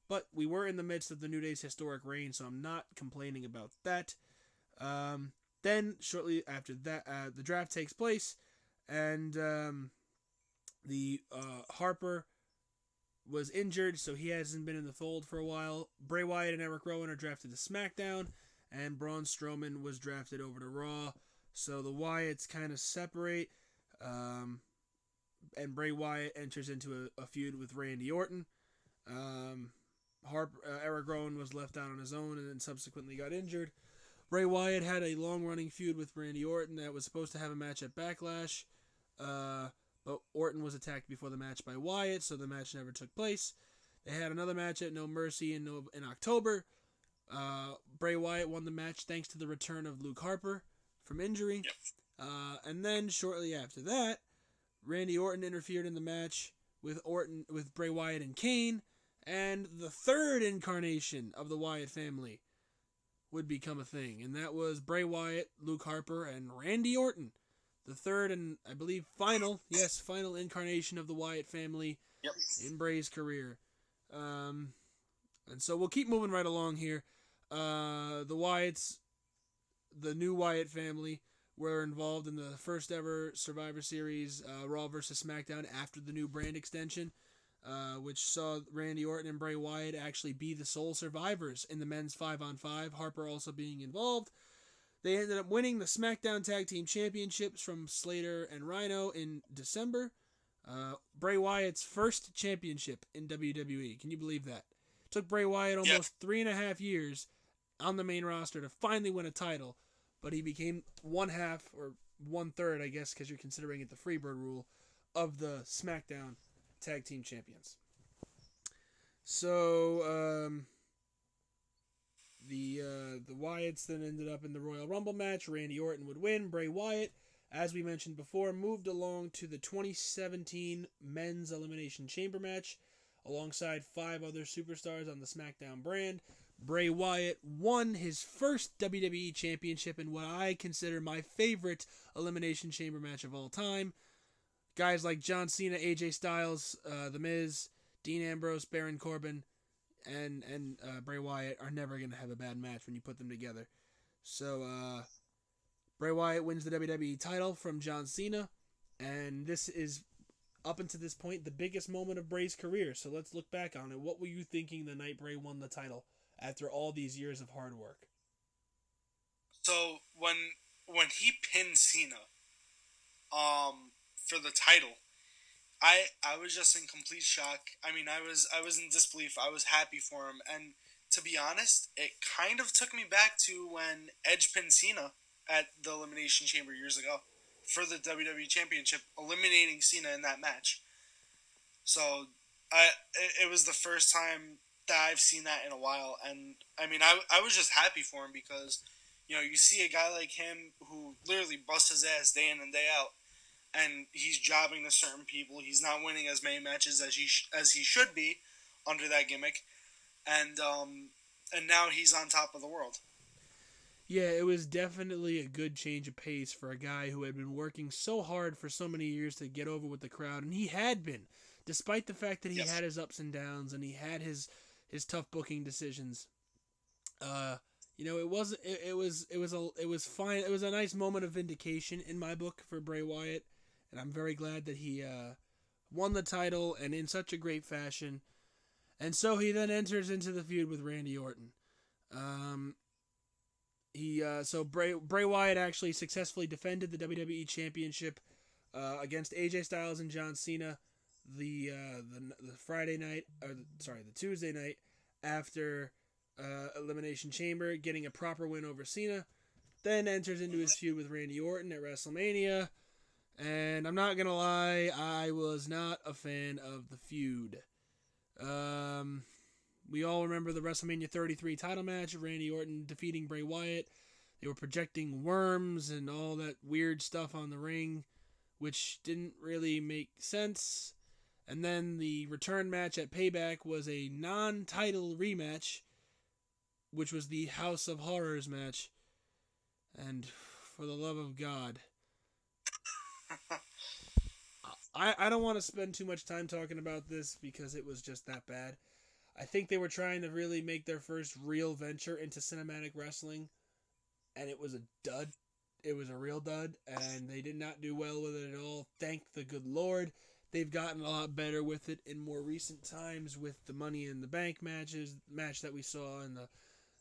A: but we were in the midst of the New Day's historic reign, so I'm not complaining about that. Then, shortly after that, the draft takes place, and the Harper was injured, so he hasn't been in the fold for a while. Bray Wyatt and Eric Rowan are drafted to SmackDown, and Braun Strowman was drafted over to Raw. So the Wyatts kind of separate, and Bray Wyatt enters into a feud with Randy Orton. Eric Rowan was left out on his own and then subsequently got injured. Bray Wyatt had a long-running feud with Randy Orton that was supposed to have a match at Backlash, but Orton was attacked before the match by Wyatt, so the match never took place. They had another match at No Mercy in October. Bray Wyatt won the match thanks to the return of Luke Harper from injury.
B: Yep.
A: And then shortly after that, Randy Orton interfered in the match with Bray Wyatt and Kane, and the third incarnation of the Wyatt family would become a thing, and that was Bray Wyatt, Luke Harper, and Randy Orton. The third and, I believe, final incarnation of the Wyatt family in Bray's career. And so we'll keep moving right along here. The Wyatts, the new Wyatt family, were involved in the first ever Survivor Series Raw vs. SmackDown after the new brand extension, which saw Randy Orton and Bray Wyatt actually be the sole survivors in the men's 5-on-5, Harper also being involved. They ended up winning the SmackDown Tag Team Championships from Slater and Rhino in December. Bray Wyatt's first championship in WWE. Can you believe that? It took Bray Wyatt almost 3.5 years on the main roster to finally win a title, but he became one half, or 1/3, I guess, because you're considering it the Freebird rule, of the SmackDown Tag Team Champions. So, the Wyatts then ended up in the Royal Rumble match. Randy Orton would win. Bray Wyatt, as we mentioned before, moved along to the 2017 Men's Elimination Chamber match alongside 5 other superstars on the SmackDown brand. Bray Wyatt won his first WWE Championship in what I consider my favorite Elimination Chamber match of all time. Guys like John Cena, AJ Styles, The Miz, Dean Ambrose, Baron Corbin, and Bray Wyatt are never going to have a bad match when you put them together. So, Bray Wyatt wins the WWE title from John Cena, and this is, up until this point, the biggest moment of Bray's career. So let's look back on it. What were you thinking the night Bray won the title after all these years of hard work?
B: So when he pinned Cena, for the title, I was just in complete shock. I mean, I was in disbelief. I was happy for him, and to be honest, it kind of took me back to when Edge pinned Cena at the Elimination Chamber years ago for the WWE Championship, eliminating Cena in that match. So it was the first time that I've seen that in a while, and I mean, I was just happy for him because, you see a guy like him who literally busts his ass day in and day out, and he's jobbing to certain people. He's not winning as many matches as he should be under that gimmick, and now he's on top of the world.
A: Yeah, it was definitely a good change of pace for a guy who had been working so hard for so many years to get over with the crowd, and he had been, despite the fact that he
B: Yes.
A: had his ups and downs and he had his tough booking decisions. It was fine. It was a nice moment of vindication in my book for Bray Wyatt, and I'm very glad that he won the title and in such a great fashion. And so he then enters into the feud with Randy Orton. Bray Wyatt actually successfully defended the WWE Championship against AJ Styles and John Cena the Friday night, the Tuesday night after Elimination Chamber, getting a proper win over Cena. Then enters into his feud with Randy Orton at WrestleMania, and I'm not gonna lie, I was not a fan of the feud. We all remember the WrestleMania 33 title match of Randy Orton defeating Bray Wyatt. They were projecting worms and all that weird stuff on the ring, which didn't really make sense. And then the return match at Payback was a non-title rematch, which was the House of Horrors match. And for the love of God, I don't want to spend too much time talking about this because it was just that bad. I think they were trying to really make their first real venture into cinematic wrestling, and it was a dud. It was a real dud, and they did not do well with it at all. Thank the good Lord. They've gotten a lot better with it in more recent times with the Money in the Bank match that we saw, and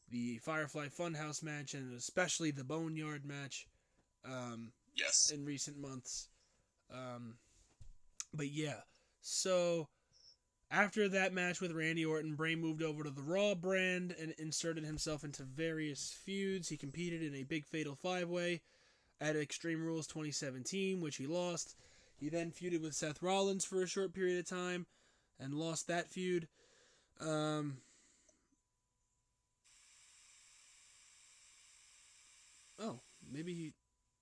A: the Firefly Funhouse match, and especially the Boneyard match
B: Yes.
A: in recent months. But yeah, so after that match with Randy Orton, Bray moved over to the Raw brand and inserted himself into various feuds. He competed in a big fatal 5-way at Extreme Rules 2017, which he lost. He then feuded with Seth Rollins for a short period of time and lost that feud.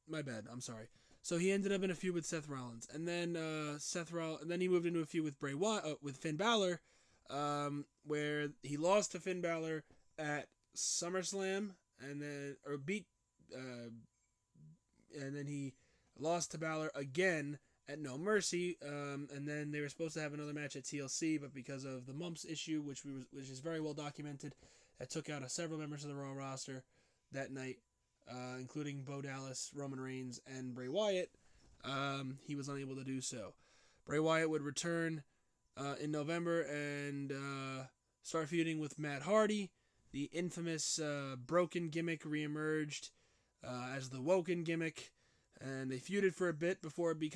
A: My bad. I'm sorry. So he ended up in a feud with Seth Rollins, and then then he moved into a feud with Bray Wyatt, with Finn Balor, where he lost to Finn Balor at SummerSlam, and then he lost to Balor again at No Mercy, and then they were supposed to have another match at TLC, but because of the mumps issue, which is very well documented, that took out several members of the Raw roster that night. Including Bo Dallas, Roman Reigns, and Bray Wyatt, he was unable to do so. Bray Wyatt would return in November and start feuding with Matt Hardy. The infamous broken gimmick reemerged as the Woken gimmick, and they feuded for a bit before Bray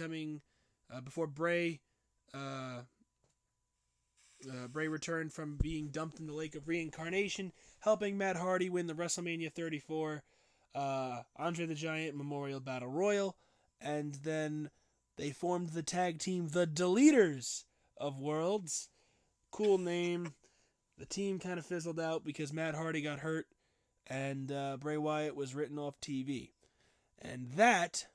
A: returned from being dumped in the Lake of Reincarnation, helping Matt Hardy win the WrestleMania 34 Andre the Giant Memorial Battle Royal, and then they formed the tag team The Deleters of Worlds. Cool name. The team kind of fizzled out because Matt Hardy got hurt, and Bray Wyatt was written off TV. And that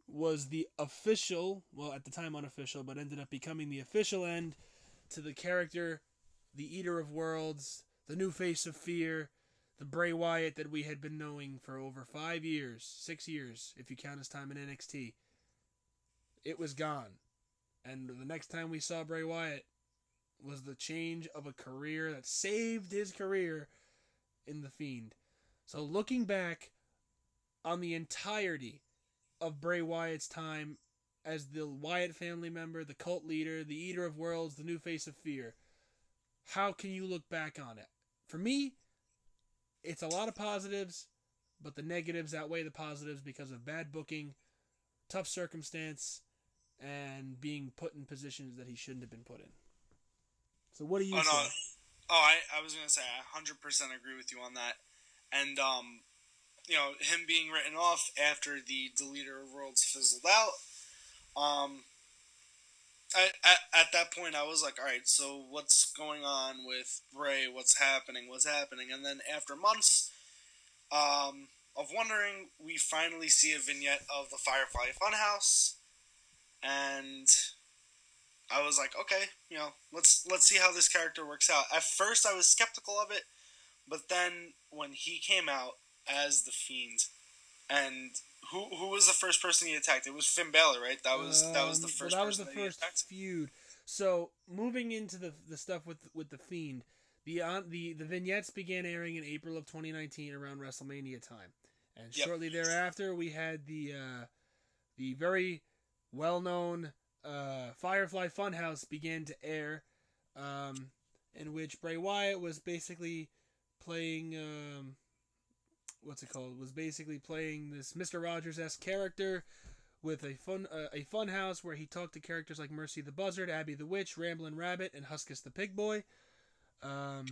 A: was the official, well, at the time unofficial, but ended up becoming the official end to the character, the Eater of Worlds, the new face of fear, the Bray Wyatt that we had been knowing for over 5 years, 6 years, if you count his time in NXT. It was gone. And the next time we saw Bray Wyatt was the change of a career that saved his career in The Fiend. So looking back on the entirety of Bray Wyatt's time as the Wyatt family member, the cult leader, the eater of worlds, the new face of fear. How can you look back on it? For me, it's a lot of positives, but the negatives outweigh the positives because of bad booking, tough circumstance, and being put in positions that he shouldn't have been put in. So what do you say?
B: No. I was going to say, I 100% agree with you on that. And, him being written off after the Deleter of Worlds fizzled out, at that point, I was like, all right, so what's going on with Bray? What's happening? And then after months of wondering, we finally see a vignette of the Firefly Funhouse, and I was like, okay, let's see how this character works out. At first, I was skeptical of it, but then when he came out as the Fiend, and who was the first person he attacked? It was Finn Balor, right? That was the first.
A: That was the
B: person
A: first feud. So moving into the stuff with the Fiend, the vignettes began airing in April of 2019 around WrestleMania time, and shortly thereafter we had the very well known Firefly Funhouse began to air, in which Bray Wyatt was basically playing was basically playing this Mr. Rogers-esque character with a fun house where he talked to characters like Mercy the Buzzard, Abby the Witch, Ramblin' Rabbit, and Huskus the Pig Boy. And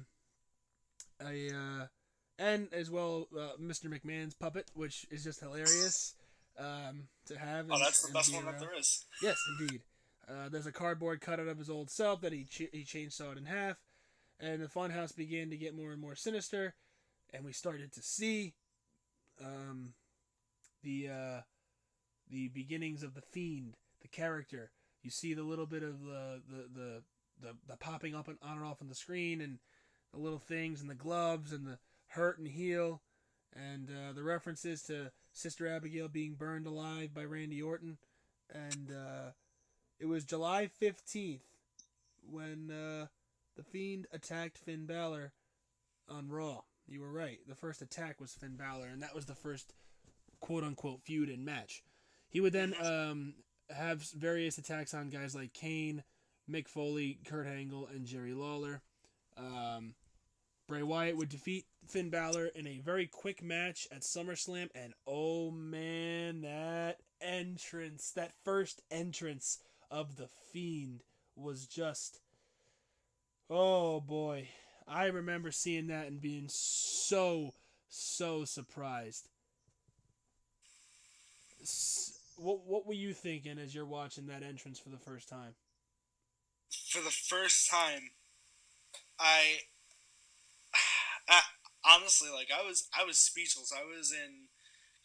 A: as well Mr. McMahon's puppet, which is just hilarious to have.
B: That's the best one that there is.
A: Yes, indeed. There's a cardboard cutout of his old self that he chainsawed in half, and the funhouse began to get more and more sinister, and we started to see the beginnings of the Fiend, the character. You see the little bit of the popping up and on and off on the screen, and the little things, and the gloves, and the hurt and heal, and the references to Sister Abigail being burned alive by Randy Orton. And it was July 15th when the Fiend attacked Finn Balor on Raw. You were right. The first attack was Finn Balor, and that was the first quote-unquote feud and match. He would then have various attacks on guys like Kane, Mick Foley, Kurt Angle, and Jerry Lawler. Bray Wyatt would defeat Finn Balor in a very quick match at SummerSlam, and oh man, that first entrance of the Fiend was just, oh boy. I remember seeing that and being so surprised. What were you thinking as you're watching that entrance for the first time?
B: For the first time, I honestly, I was speechless. I was in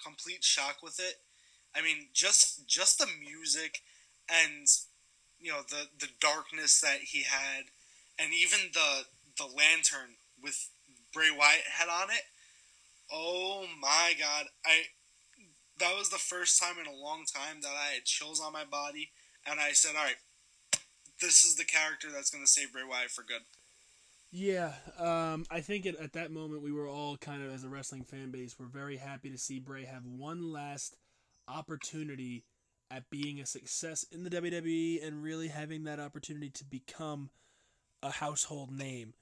B: complete shock with it. I mean, just the music and the darkness that he had, and even the lantern with Bray Wyatt head on it. Oh my God! That was the first time in a long time that I had chills on my body, and I said, "All right, this is the character that's going to save Bray Wyatt for good."
A: Yeah, I think at that moment we were all kind of, as a wrestling fan base, we're very happy to see Bray have one last opportunity at being a success in the WWE and really having that opportunity to become a household name.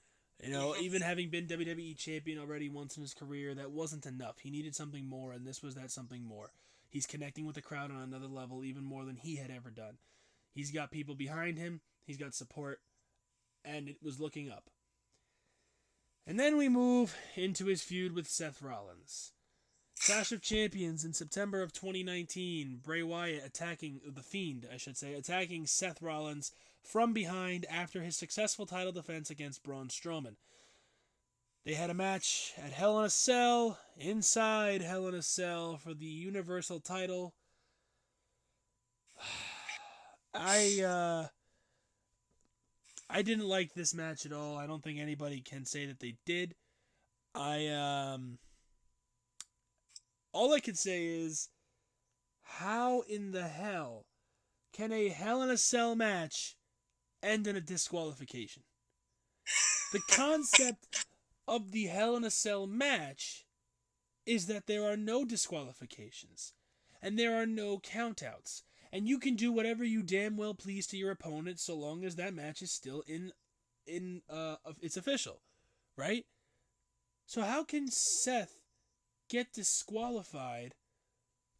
A: Even having been WWE champion already once in his career, that wasn't enough. He needed something more, and this was that something more. He's connecting with the crowd on another level, even more than he had ever done. He's got people behind him, he's got support, and it was looking up. And then we move into his feud with Seth Rollins. Clash of Champions in September of 2019. Bray Wyatt attacking Seth Rollins from behind after his successful title defense against Braun Strowman. They had a match at Hell in a Cell, inside Hell in a Cell, for the Universal title. I didn't like this match at all. I don't think anybody can say that they did. All I can say is, how in the hell can a Hell in a Cell match end in a disqualification? The concept of the Hell in a Cell match is that there are no disqualifications, and there are no countouts, and you can do whatever you damn well please to your opponent so long as that match is still it's official, right? So how can Seth get disqualified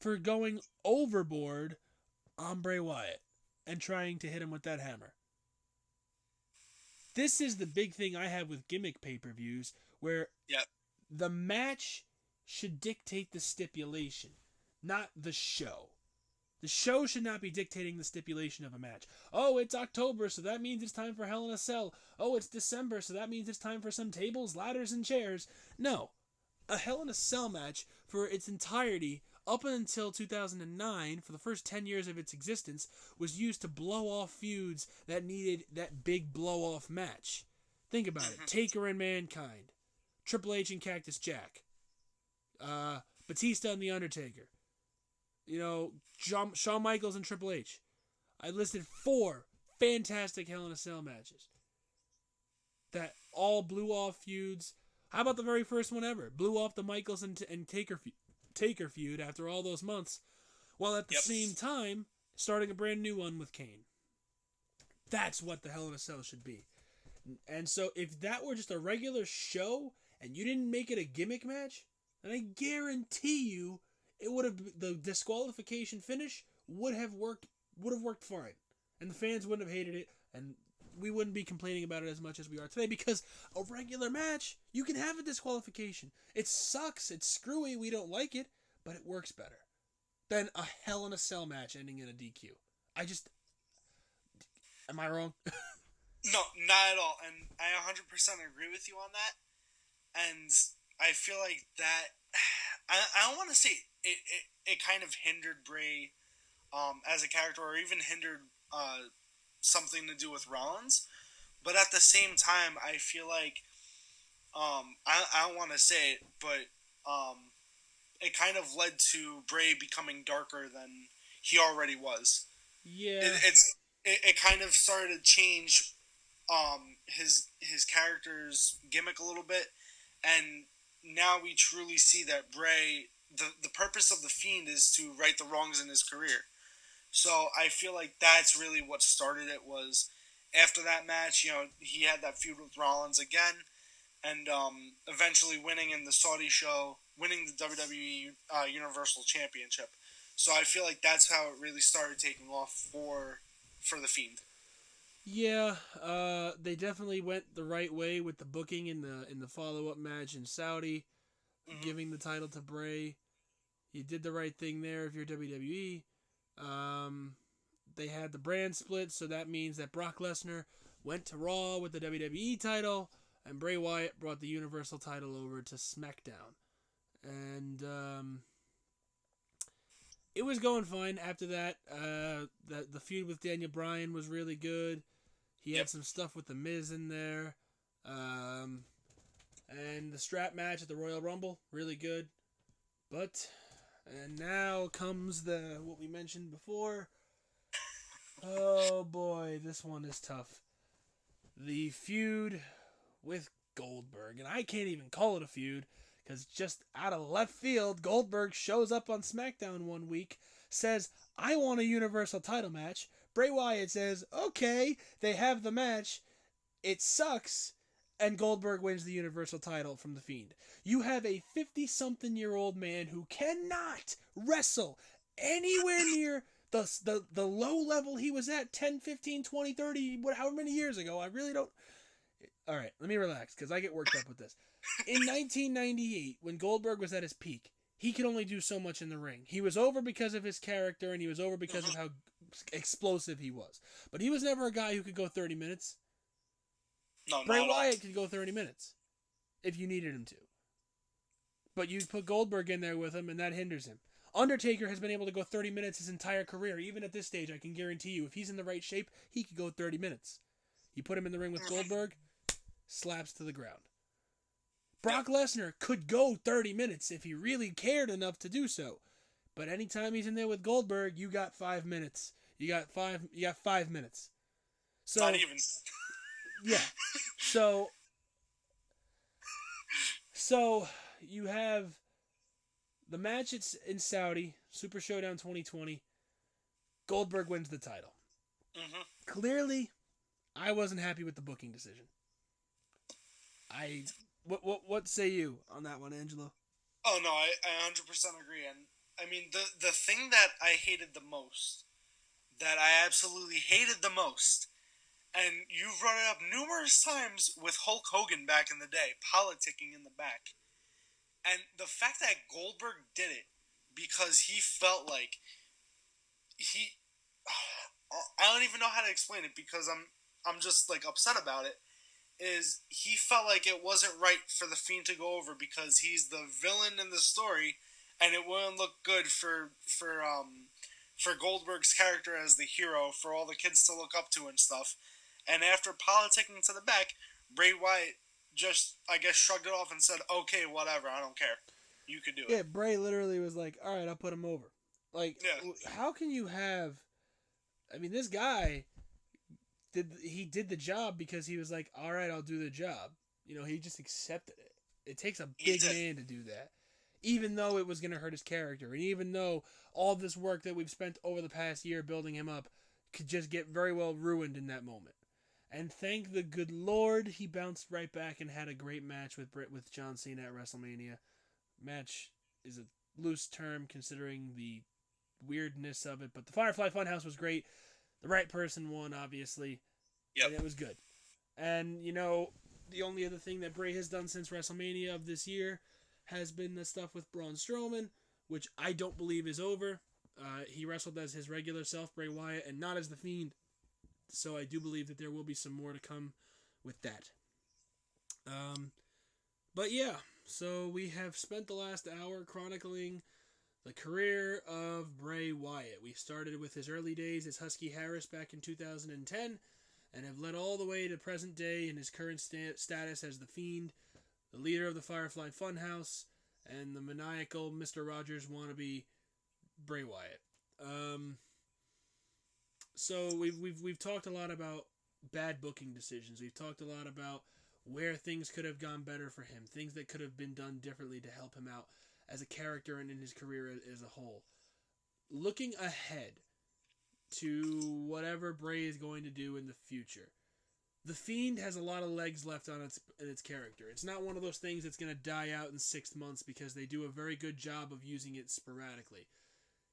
A: for going overboard on Bray Wyatt and trying to hit him with that hammer? This is the big thing I have with gimmick pay-per-views, where the match should dictate the stipulation, not the show. The show should not be dictating the stipulation of a match. Oh, it's October, so that means it's time for Hell in a Cell. Oh, it's December, so that means it's time for some tables, ladders, and chairs. No. A Hell in a Cell match, for its entirety, up until 2009, for the first 10 years of its existence, was used to blow off feuds that needed that big blow-off match. Think about it. Taker and Mankind. Triple H and Cactus Jack. Batista and The Undertaker. Shawn Michaels and Triple H. I listed 4 fantastic Hell in a Cell matches that all blew off feuds. How about the very first one ever? Blew off the Michaels and Taker feud after all those months, while at the same time starting a brand new one with Kane. That's what the Hell in a Cell should be. And so if that were just a regular show and you didn't make it a gimmick match, then I guarantee you the disqualification finish would have worked fine, and the fans wouldn't have hated it, and we wouldn't be complaining about it as much as we are today, because a regular match, you can have a disqualification. It sucks, it's screwy, we don't like it, but it works better than a Hell in a Cell match ending in a DQ. Am I wrong?
B: No, not at all, and I 100% agree with you on that, and I feel like that, I don't want to say it kind of hindered Bray as a character, or even hindered something to do with Rollins, but at the same time, I feel like I don't want to say it, but it kind of led to Bray becoming darker than he already was.
A: Yeah,
B: it kind of started to change his character's gimmick a little bit, and now we truly see that Bray, the purpose of the Fiend is to right the wrongs in his career. So I feel like that's really what started it. Was after that match, he had that feud with Rollins again, and eventually winning in the Saudi show, winning the WWE Universal Championship. So I feel like that's how it really started taking off for the Fiend.
A: Yeah, they definitely went the right way with the booking in the follow-up match in Saudi, giving the title to Bray. You did the right thing there if you're WWE. They had the brand split, so that means that Brock Lesnar went to Raw with the WWE title, and Bray Wyatt brought the Universal title over to SmackDown. And it was going fine after that. The feud with Daniel Bryan was really good. He had some stuff with The Miz in there. And the strap match at the Royal Rumble, really good. And now comes what we mentioned before. Oh boy, this one is tough. The feud with Goldberg. And I can't even call it a feud, because just out of left field, Goldberg shows up on SmackDown one week, says, I want a Universal title match. Bray Wyatt says, okay, they have the match. It sucks. And Goldberg wins the Universal title from The Fiend. You have a 50-something-year-old man who cannot wrestle anywhere near the low level he was at 10, 15, 20, 30, however many years ago. I really don't... All right, let me relax, because I get worked up with this. In 1998, when Goldberg was at his peak, he could only do so much in the ring. He was over because of his character, and he was over because of how explosive he was. But he was never a guy who could go 30 minutes.
B: No,
A: Bray Wyatt could go 30 minutes if you needed him to. But you put Goldberg in there with him, and that hinders him. Undertaker has been able to go 30 minutes his entire career. Even at this stage, I can guarantee you, if he's in the right shape, he could go 30 minutes. You put him in the ring with Goldberg, slaps to the ground. Brock Lesnar could go 30 minutes if he really cared enough to do so. But anytime he's in there with Goldberg, you got 5 minutes. You got 5 minutes. So,
B: not even.
A: Yeah. So you have the match, it's in Saudi, Super Showdown 2020. Goldberg wins the title.
B: Mm-hmm.
A: Clearly, I wasn't happy with the booking decision. What say you on that one, Angelo?
B: Oh no, I 100% agree. And I mean the thing that I hated the most, that I absolutely hated the most, and you've brought it up numerous times with Hulk Hogan back in the day, politicking in the back. And the fact that Goldberg did it because he felt like he I don't even know how to explain it because I'm just like upset about it. Is he felt like it wasn't right for the Fiend to go over because he's the villain in the story, and it wouldn't look good for Goldberg's character as the hero for all the kids to look up to and stuff. And after politicking to the back, Bray Wyatt just I guess shrugged it off and said, "Okay, whatever, I don't care, you could do it."
A: Yeah, Bray literally was like, "All right, I'll put him over." Like,
B: Yeah,
A: how can you have? I mean, this guy did the job because he was like, "All right, I'll do the job." You know, he just accepted it. It takes a
B: he
A: big
B: did.
A: man to do that, even though it was going to hurt his character, and even though all this work that we've spent over the past year building him up could just get very well ruined in that moment. And thank the good Lord, he bounced right back and had a great match with John Cena at WrestleMania. Match is a loose term considering the weirdness of it, but the Firefly Funhouse was great. The right person won, obviously,
B: Yep.
A: and it was good. And, you know, the only other thing that Bray has done since WrestleMania of this year has been the stuff with Braun Strowman, which I don't believe is over. He wrestled as his regular self, Bray Wyatt, and not as the Fiend. So I do believe that there will be some more to come with that. But yeah, so we have spent the last hour chronicling the career of Bray Wyatt. We started with his early days as Husky Harris back in 2010 and have led all the way to present day in his current status as the Fiend, the leader of the Firefly Funhouse, and the maniacal Mr. Rogers wannabe Bray Wyatt. So we've talked a lot about bad booking decisions. We've talked a lot about where things could have gone better for him, things that could have been done differently to help him out as a character and in his career as a whole. Looking ahead to whatever Bray is going to do in the future, the Fiend has a lot of legs left on its character. It's not one of those things that's going to die out in 6 months because they do a very good job of using it sporadically.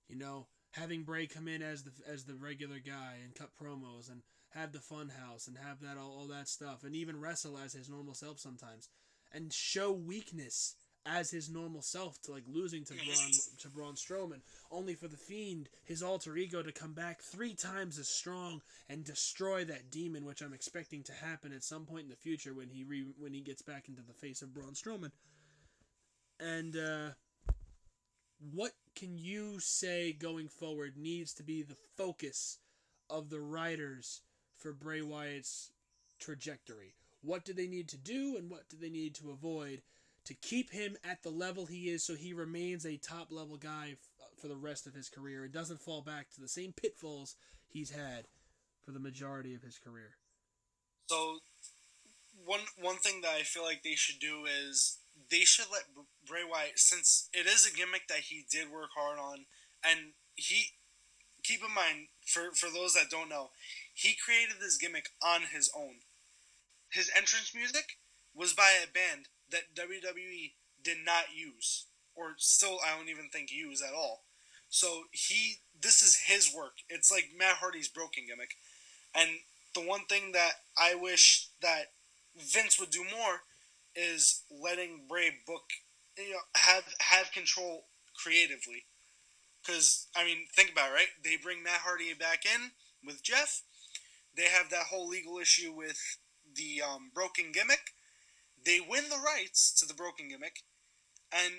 A: You know, having Bray come in as the regular guy and cut promos and have the fun house and have that all that stuff and even wrestle as his normal self sometimes and show weakness as his normal self to like losing to Braun Strowman, only for the Fiend, his alter ego, to come back 3 times as strong and destroy that demon, which I'm expecting to happen at some point in the future when he gets back into the face of Braun Strowman. And what can you say going forward needs to be the focus of the writers for Bray Wyatt's trajectory? What do they need to do and what do they need to avoid to keep him at the level he is so he remains a top level guy for the rest of his career and doesn't fall back to the same pitfalls he's had for the majority of his career?
B: So one thing that I feel like they should do is they should let Bray Wyatt, since it is a gimmick that he did work hard on, and he keep in mind for those that don't know, he created this gimmick on his own. His entrance music was by a band that WWE did not use, or still I don't even think use at all. So this is his work. It's like Matt Hardy's broken gimmick, and the one thing that I wish that Vince would do more is letting Bray book, have control creatively. Because I mean, think about it, right? They bring Matt Hardy back in with Jeff. They have that whole legal issue with the broken gimmick. They win the rights to the broken gimmick, and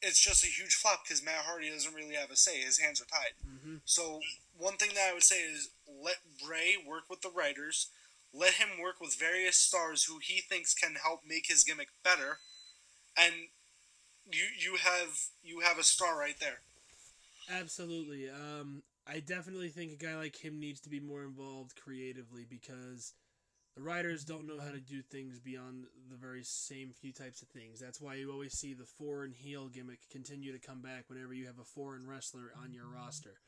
B: it's just a huge flop because Matt Hardy doesn't really have a say. His hands are tied.
A: Mm-hmm.
B: So one thing that I would say is let Bray work with the writers. Let him work with various stars who he thinks can help make his gimmick better, and you have a star right there.
A: Absolutely. I definitely think a guy like him needs to be more involved creatively because the writers don't know how to do things beyond the very same few types of things. That's why you always see the foreign heel gimmick continue to come back whenever you have a foreign wrestler on your roster.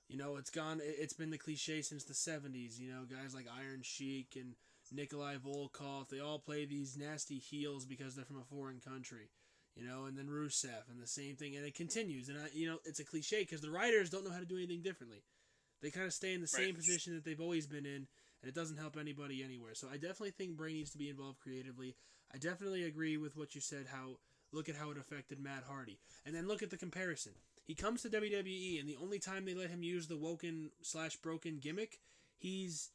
A: You know, it's been the cliche since the 70s. You know, guys like Iron Sheik and Nikolai Volkov, they all play these nasty heels because they're from a foreign country. You know, and then Rusev, and the same thing, and it continues. And, it's a cliche because the writers don't know how to do anything differently. They kind of stay in the same position that they've always been in, and it doesn't help anybody anywhere. So I definitely think Bray needs to be involved creatively. I definitely agree with what you said, look at how it affected Matt Hardy. And then look at the comparison. He comes to WWE, and the only time they let him use the woken/broken gimmick, he's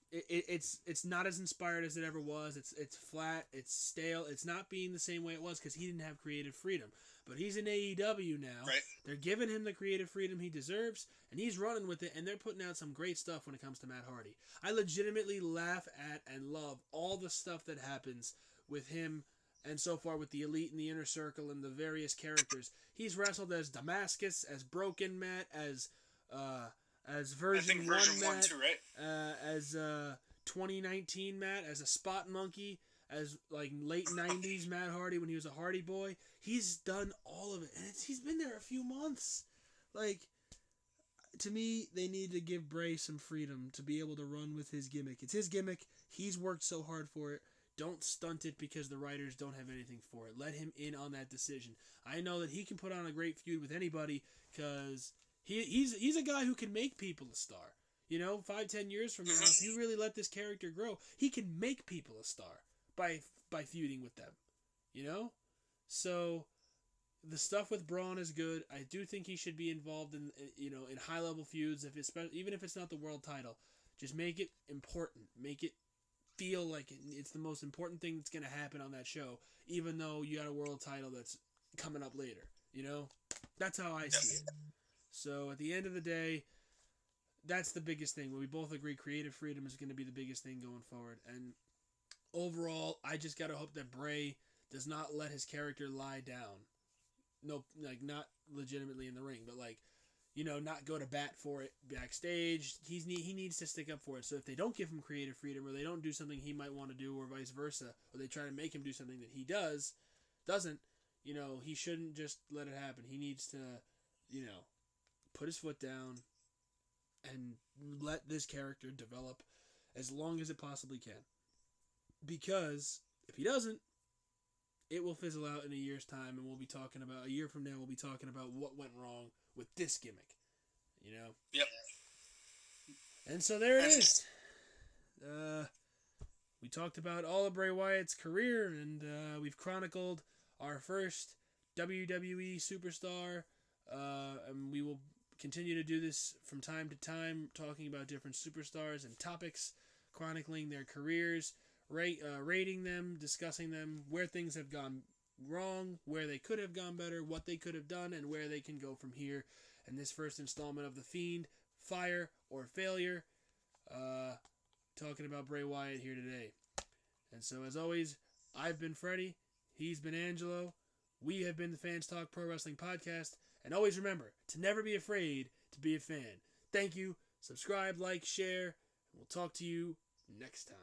A: it's not as inspired as it ever was. It's flat, it's stale, it's not being the same way it was because he didn't have creative freedom. But he's in AEW now.
B: Right.
A: They're giving him the creative freedom he deserves, and he's running with it, and they're putting out some great stuff when it comes to Matt Hardy. I legitimately laugh at and love all the stuff that happens with him, and so far with the Elite and the Inner Circle and the various characters. He's wrestled as Damascus, as Broken Matt, as version 1 Matt,
B: too, right?
A: as 2019 Matt, as a Spot Monkey, as like late 90s Matt Hardy when he was a Hardy Boy. He's done all of it, and he's been there a few months. Like, to me, they need to give Bray some freedom to be able to run with his gimmick. It's his gimmick. He's worked so hard for it. Don't stunt it because the writers don't have anything for it. Let him in on that decision. I know that he can put on a great feud with anybody because he's a guy who can make people a star. You know, 5-10 years from now, if you really let this character grow, he can make people a star by feuding with them. You know? So the stuff with Braun is good. I do think he should be involved in high level feuds, even if it's not the world title. Just make it important. Make it feel like it's the most important thing that's going to happen on that show, even though you got a world title that's coming up later. You know? That's how I see it. So at the end of the day, that's the biggest thing. We both agree creative freedom is going to be the biggest thing going forward. And overall, I just got to hope that Bray does not let his character lie down. No, like, not legitimately in the ring, but like, not go to bat for it backstage. He needs to stick up for it. So if they don't give him creative freedom, or they don't do something he might want to do, or vice versa, or they try to make him do something that he doesn't, he shouldn't just let it happen. He needs to, put his foot down and let this character develop as long as it possibly can. Because if he doesn't, it will fizzle out in a year's time, and a year from now, we'll be talking about what went wrong with this gimmick.
B: Yep.
A: And so there it is. We talked about all of Bray Wyatt's career, and we've chronicled our first WWE superstar, and we will continue to do this from time to time, talking about different superstars and topics, chronicling their careers, rating them, discussing them, where things have gone wrong, where they could have gone better, what they could have done, and where they can go from here. And this first installment of The Fiend, Fire or Failure, talking about Bray Wyatt here today. And so, as always, I've been Freddy, he's been Angelo, we have been the Fans Talk Pro Wrestling Podcast, and always remember to never be afraid to be a fan. Thank you, subscribe, like, share, and we'll talk to you next time.